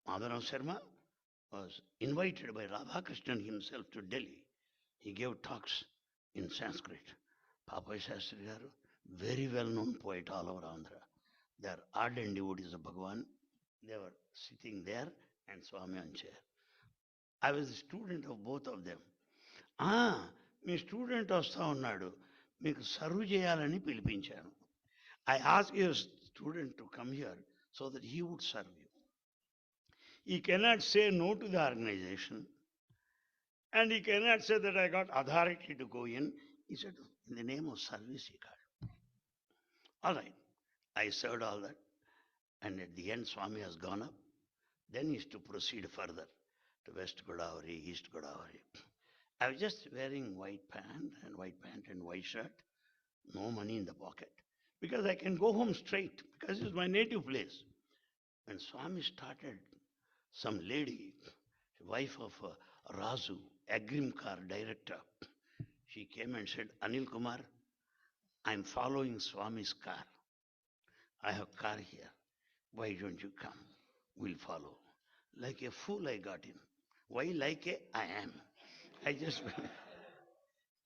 Madharam Sharma was invited by Radhakrishnan himself to Delhi. He gave talks in Sanskrit. Papaya Shastri Garu, very well-known poet all over Andhra. They are ardent devotees of Bhagavan. They were sitting there and Swami on chair. I was a student of both of them. Me student వస్తా ఉన్నాడు మీకు serve చేయాలని పిలిపించాను. I asked your student to come here so that he would serve you. He cannot say no to the organization and he cannot say that I got authority to go in. He said, in the name of service he got. All right. I served all that. And at the end, Swami has gone up. Then he is to proceed further to West Godavari, East Godavari. I was just wearing white pant and white shirt, no money in the pocket, because I can go home straight, because it's my native place. When Swami started, some lady, wife of Razu, Agrimkar director, she came and said, Anil Kumar, I'm following Swami's car. I have a car here. Why don't you come? We'll follow. Like a fool, I got in. Why like a I am? I just went.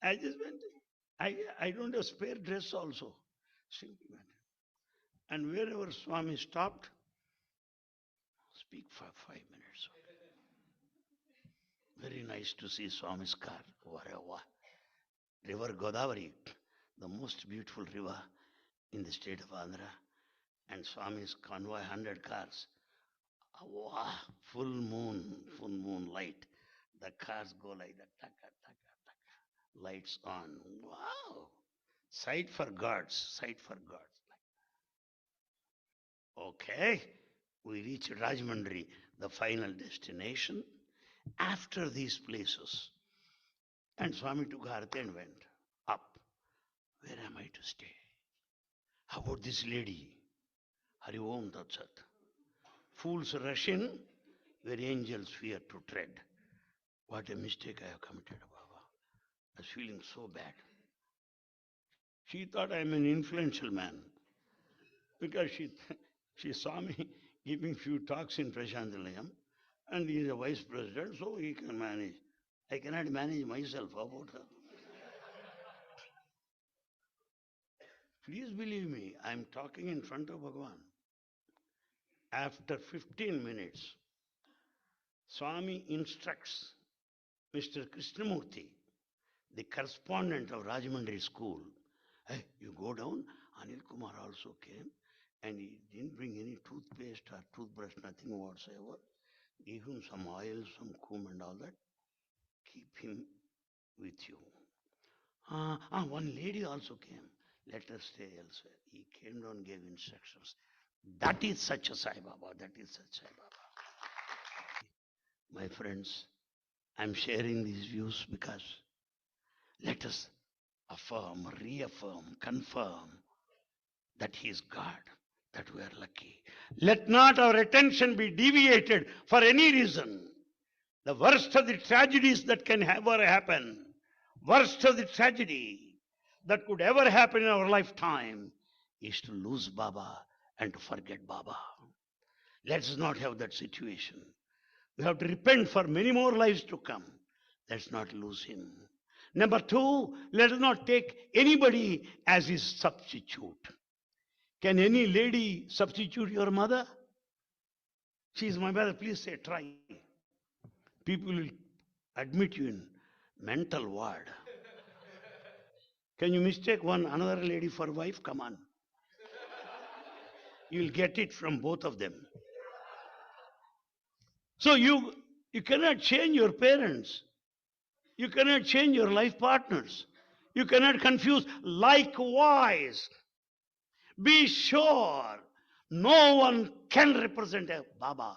I just went. I don't have spare dress also. Simply went. And wherever Swami stopped, speak for 5 minutes. Very nice to see Swami's car. River Godavari, the most beautiful river in the state of Andhra. And Swami's convoy, 100 cars. Wow, full moon light. The cars go like that, taka, taka, taka. Lights on. Wow. Sight for gods, sight for gods. Okay, we reach Rajahmundry, the final destination. After these places, and Swami took Harati and went up. Where am I to stay? How about this lady? Hari Om Tat Sat. Fools rush in where angels fear to tread. What a mistake I have committed, Baba. I was feeling so bad. She thought I am an influential man because she saw me giving few talks in Prashantalayam, and he is a vice president, so he can manage. I cannot manage myself. How about her? Please believe me, I am talking in front of Bhagavan. After 15 minutes, Swami instructs Mr. Krishnamurti, the correspondent of Rajahmundry school, hey, you go down. Anil Kumar also came, and he didn't bring any toothpaste or toothbrush, nothing whatsoever. Give him some oil, some comb and all that. Keep him with you. One lady also came. Let her stay elsewhere. He came down, gave instructions. That is such a Sai Baba. That is such Sai Baba. My friends, I'm sharing these views because let us affirm, reaffirm, confirm that He is God, that we are lucky. Let not our attention be deviated for any reason. The worst of the tragedies that can ever happen, worst of the tragedy that could ever happen in our lifetime is to lose Baba and to forget Baba. Let's not have that situation. We have to repent for many more lives to come. Let's not lose Him. Number two, let us not take anybody as His substitute. Can any lady substitute your mother? She is my mother. Please say, try. People will admit you in mental ward. Can you mistake another lady for wife? Come on. You'll get it from both of them. So you cannot change your parents. You cannot change your life partners. You cannot confuse. Likewise, be sure no one can represent a Baba.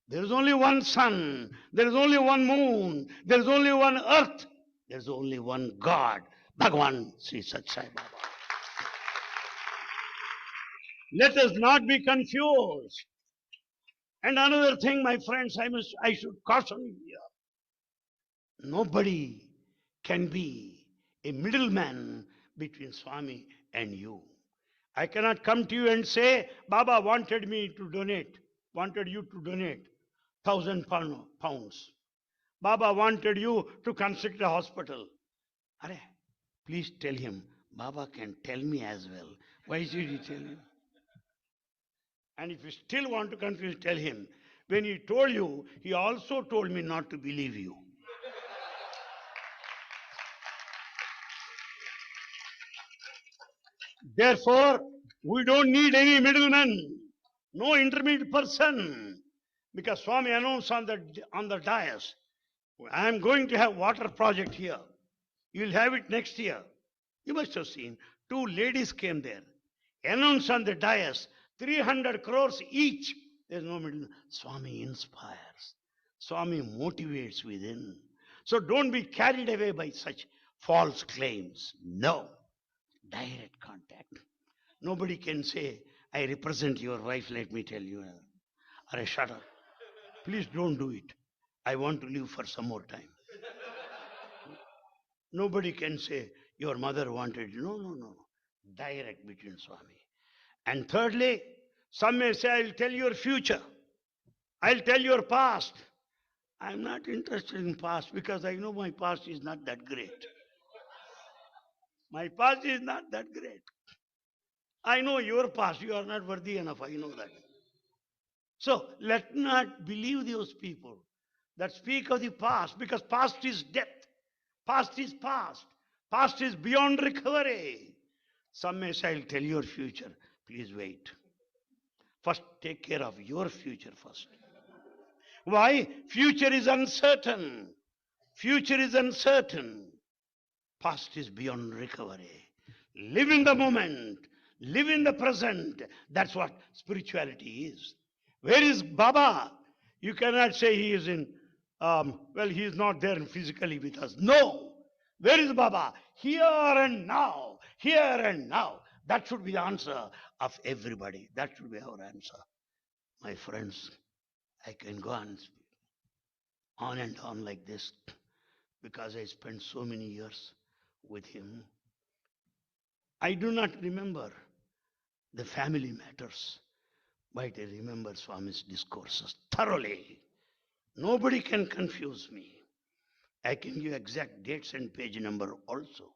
There is only one sun. There is only one moon. There is only one earth. There is only one God. Bhagavan Sri Sat Sai Baba. Let us not be confused. And another thing, my friends, I should caution you here. Nobody can be a middleman between Swami and you. I cannot come to you and say, Baba wanted you to donate 1,000 pounds. Baba wanted you to construct a hospital. Arey, please tell him, Baba can tell me as well. Why should he tell you? And if you still want to confuse, tell him, when he told you, he also told me not to believe you. Therefore, we don't need any middleman, no intermediate person. Because Swami announced on the dais, I am going to have water project here. You will have it next year. You must have seen 2 ladies came there. Announced on the dais, 300 crores each. There's no middle. Swami inspires. Swami motivates within. So don't be carried away by such false claims. No. Direct contact. Nobody can say, I represent your wife, let me tell you. Or shut up. Please don't do it. I want to live for some more time. Nobody can say, your mother wanted you. No, no, no. Direct between Swami. And thirdly, some may say, I'll tell your future. I'll tell your past. I'm not interested in past because I know my past is not that great. My past is not that great. I know your past. You are not worthy enough. I know that. So let not believe those people that speak of the past, because past is death. Past is past. Past is beyond recovery. Some may say, I'll tell your future. Please wait. First, take care of your future first. Why? Future is uncertain. Future is uncertain. Past is beyond recovery. Live in the moment. Live in the present. That's what spirituality is. Where is Baba? You cannot say he is in, well, he is not there physically with us. No. Where is Baba? Here and now. Here and now. That should be the answer of everybody. That should be our answer. My friends, I can go on and on like this because I spent so many years with him. I do not remember the family matters, but I remember Swami's discourses thoroughly. Nobody can confuse me. I can give exact dates and page number also.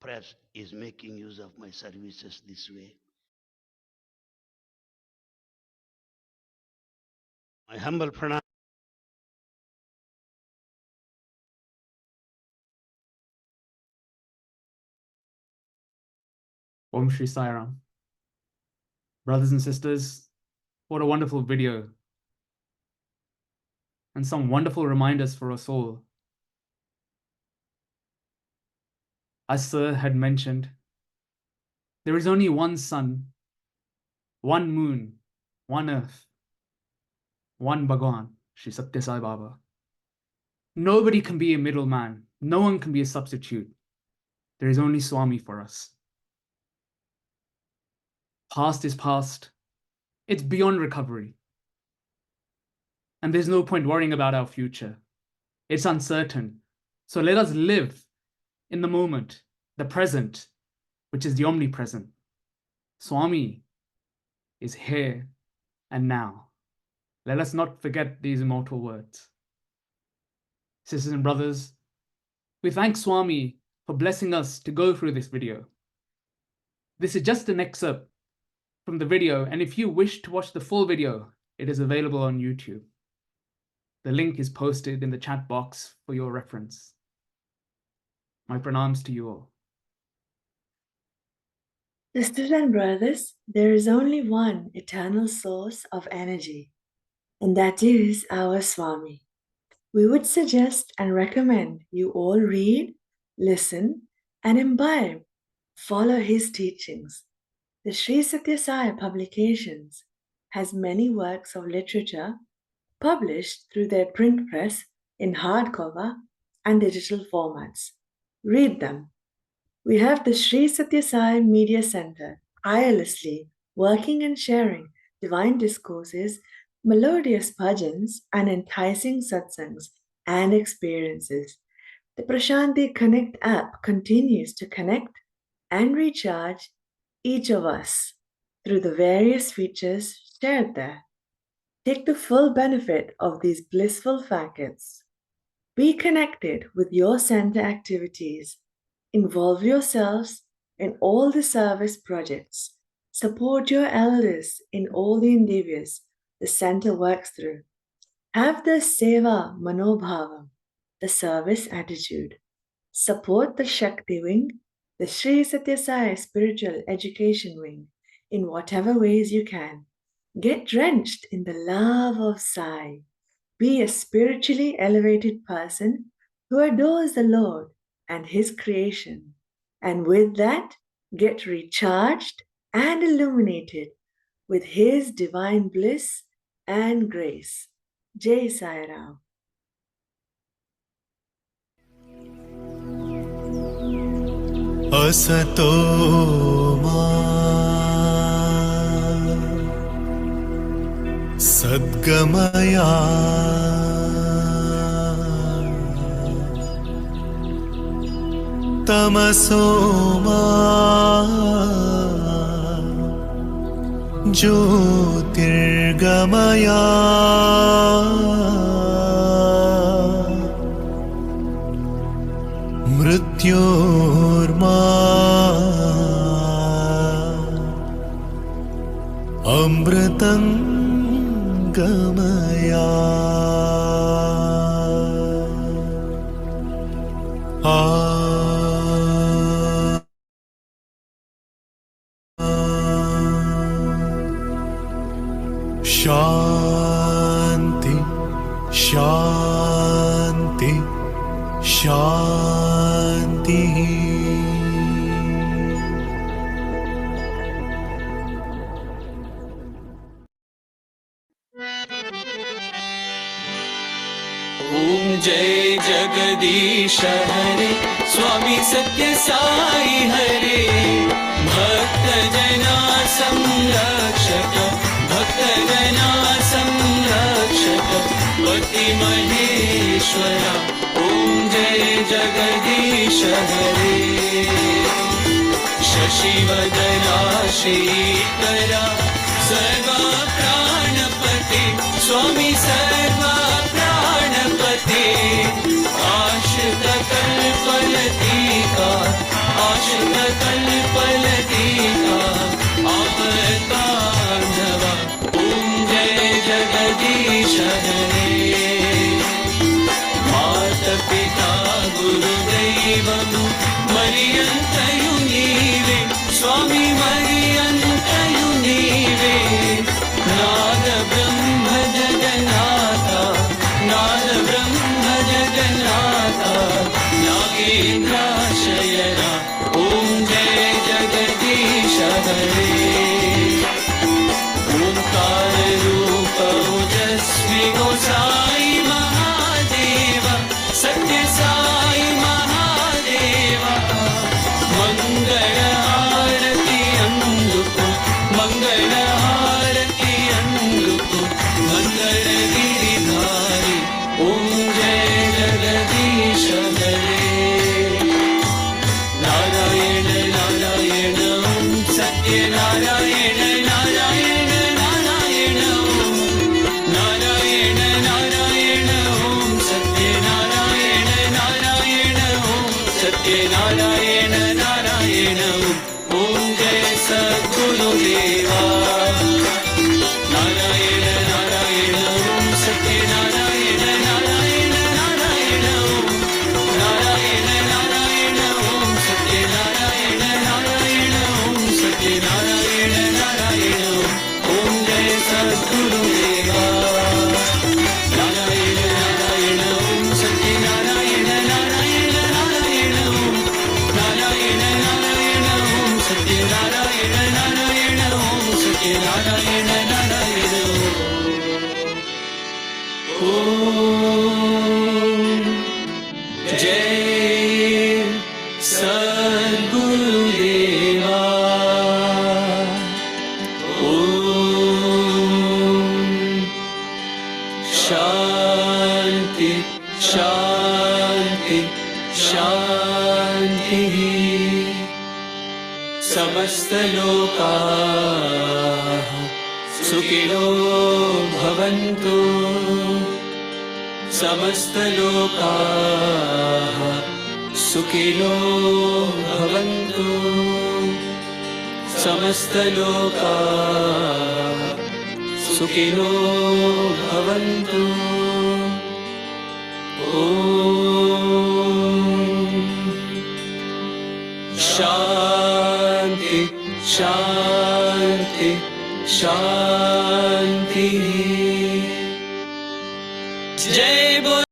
Perhaps he is making use of my services this way. My humble pranam. Om Shri Sai Ram. Brothers and sisters, what a wonderful video. And some wonderful reminders for us all. As Sir had mentioned, there is only one sun, one moon, one earth, one Bhagwan, Shri Satya Sai Baba. Nobody can be a middleman. No one can be a substitute. There is only Swami for us. Past is past. It's beyond recovery. And there's no point worrying about our future. It's uncertain. So let us live in the moment, the present, which is the omnipresent. Swami is here and now. Let us not forget these immortal words. Sisters and brothers, we thank Swami for blessing us to go through this video. This is just an excerpt from the video, and if you wish to watch the full video, it is available on YouTube. The link is posted in the chat box for your reference. My pranams to you all. Sisters and brothers, there is only one eternal source of energy, and that is our Swami. We would suggest and recommend you all read, listen, and imbibe, follow his teachings. The Sri Satya Sai publications has many works of literature published through their print press in hardcover and digital formats. Read them. We have the Sri Satya Sai Media Center tirelessly working and sharing divine discourses, melodious bhajans, and enticing satsangs and experiences. The Prashanti Connect app continues to connect and recharge each of us through the various features shared there. Take the full benefit of these blissful packets. Be connected with your center activities. Involve yourselves in all the service projects. Support your elders in all the endeavors the center works through. Have the Seva Manobhavam, the service attitude. Support the Shakti wing, the Sri Satya Sai spiritual education wing, in whatever ways you can. Get drenched in the love of Sai. Be a spiritually elevated person who adores the Lord and his creation. And with that, get recharged and illuminated with His divine bliss and grace. Jai Sai Ram. असतो मा सद्गमया तमसो मा ज्योतिर्गमया मृत्योर्मा अमृतं गमया शान्ति शान्ति शान्तिः ॐ जय जगदीश हरे स्वामी सत्य साई हरे भक्त जना संरक्षक भक्त जना संरक्षक पति महेश्वरा ॐ जय जगदीश हरे शशिवदना श्रीकरा सर्वा प्राणपते स्वामी सर्वा प्राणपते आश्रित कल्पलतिका आश्रित कल्पलतिका आपतांडवा ॐ जय जगदीश हरे माता पिता गुरुदैवं मरियन्तयु नीवे स्वामी मरियन्तयु नीवे नाद ब्रह्म जगन्नाथा नाद ब्रह्म जगन्नाथा नागेन्द्राशयना ॐ जय जगदीश हरे ओंकार रूप ओजस्वी गोसाई महादेव सत्य साई महादेव मंगल आरती अंदुको मंगल आरती अंदुको मंगल गिरिधारी ओम जय जगदीश हरे नारायण नारायण ओम सत्य नारायण नारायण नारायण ओम नारायण नारायण ओम सत्य नारायण नारायण ओम सत्य नारायण नारायण ओम जय सद्गुरुदेवा नारायण नारायण ओम सत्य नारायण नारायण नारायण ओम नारायण नारायण ओम सत्य नारायण नारायण ओम सत्य नारायण नारायण ओम जय सद्गुरुदेवा नारायण नारायण ओम सत्य नारायण नारायण नारायण ओम नारायण नारायण ओम सत्य नारायण नारायण ओम सत्य नारायण नारायण ओम जय सद्गुरुदेवा ओम शांति शांति शांति समस्त लोकाः सुखिनो भवन्तु समस्त लोकाः सुखिनो भवन्तु समस्त लोकाः सुखिनो भवन्तु शांति शांति शांति जय बोल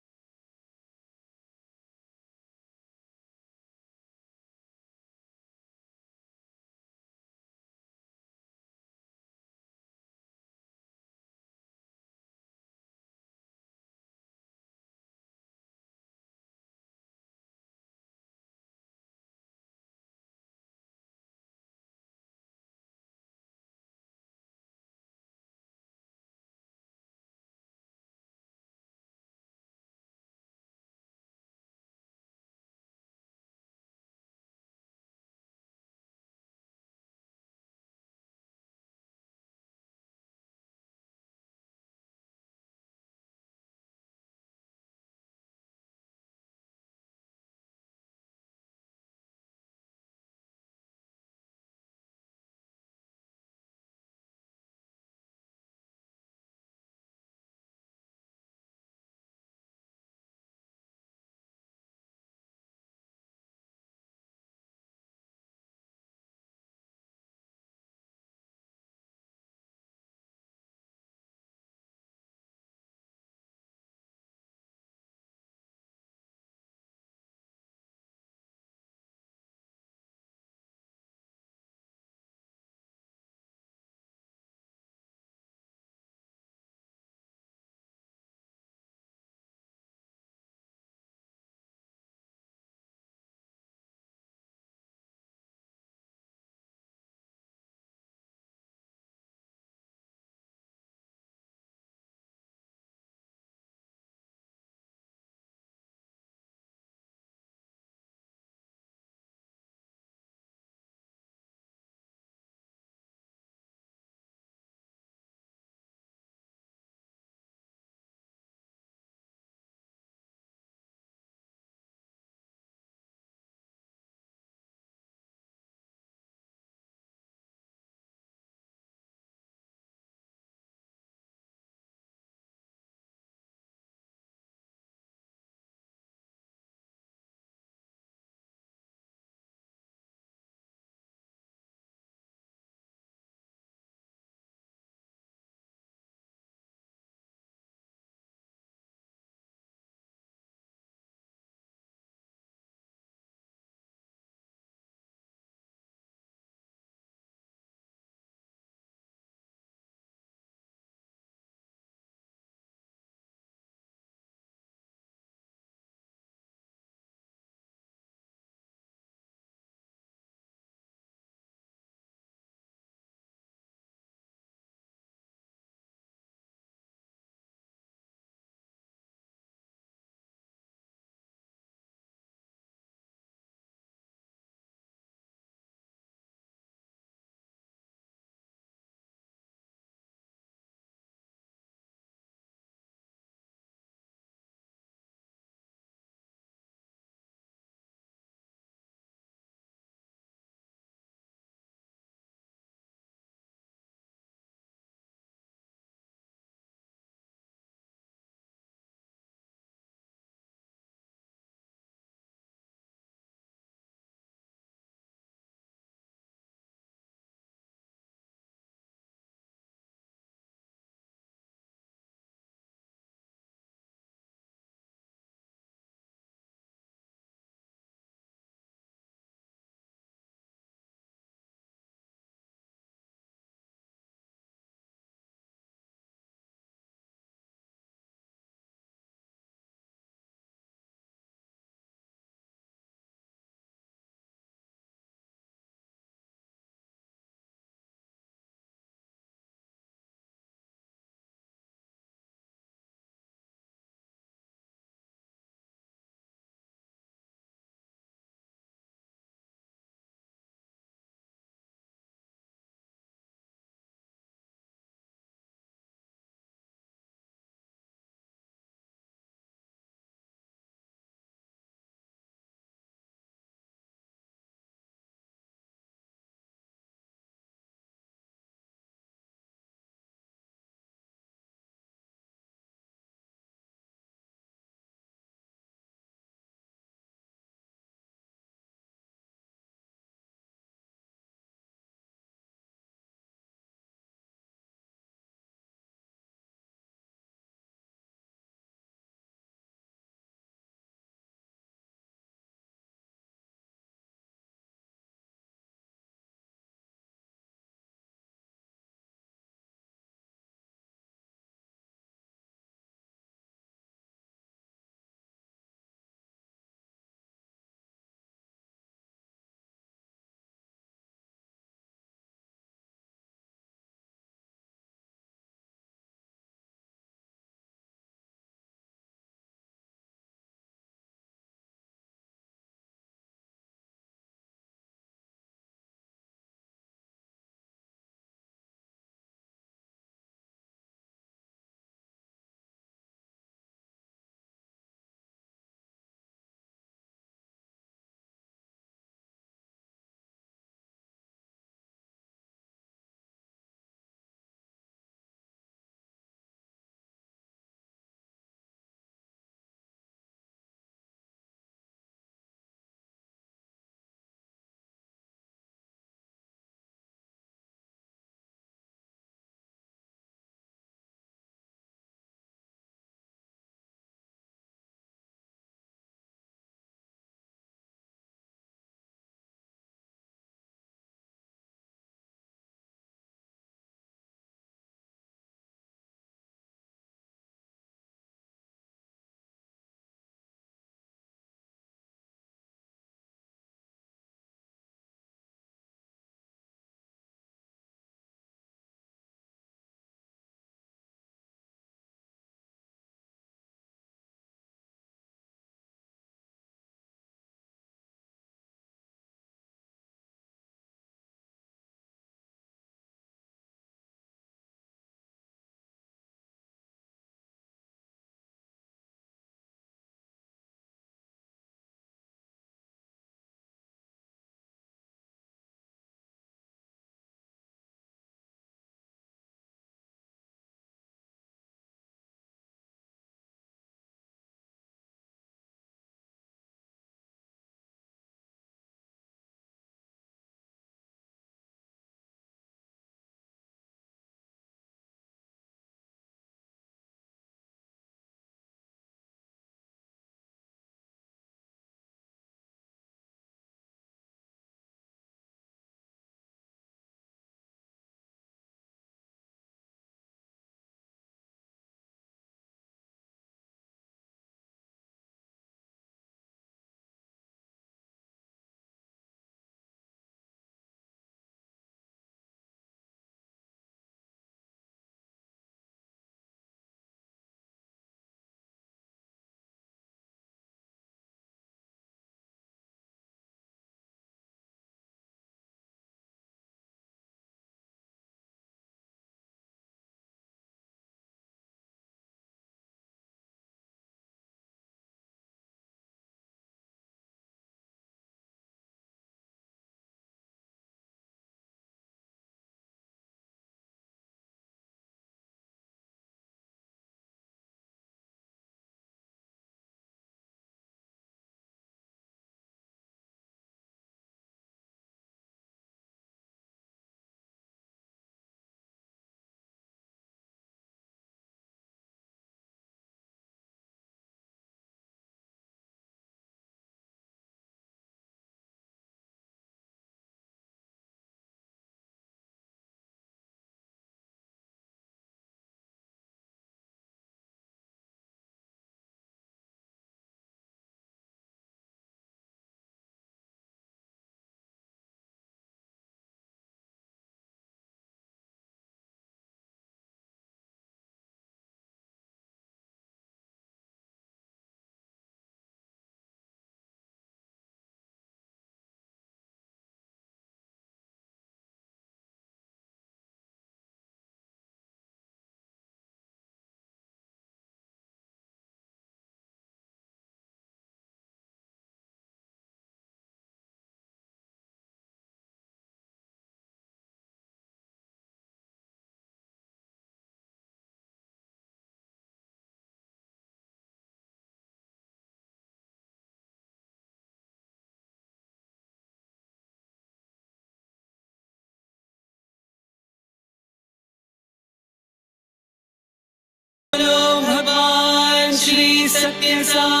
सत्यसाई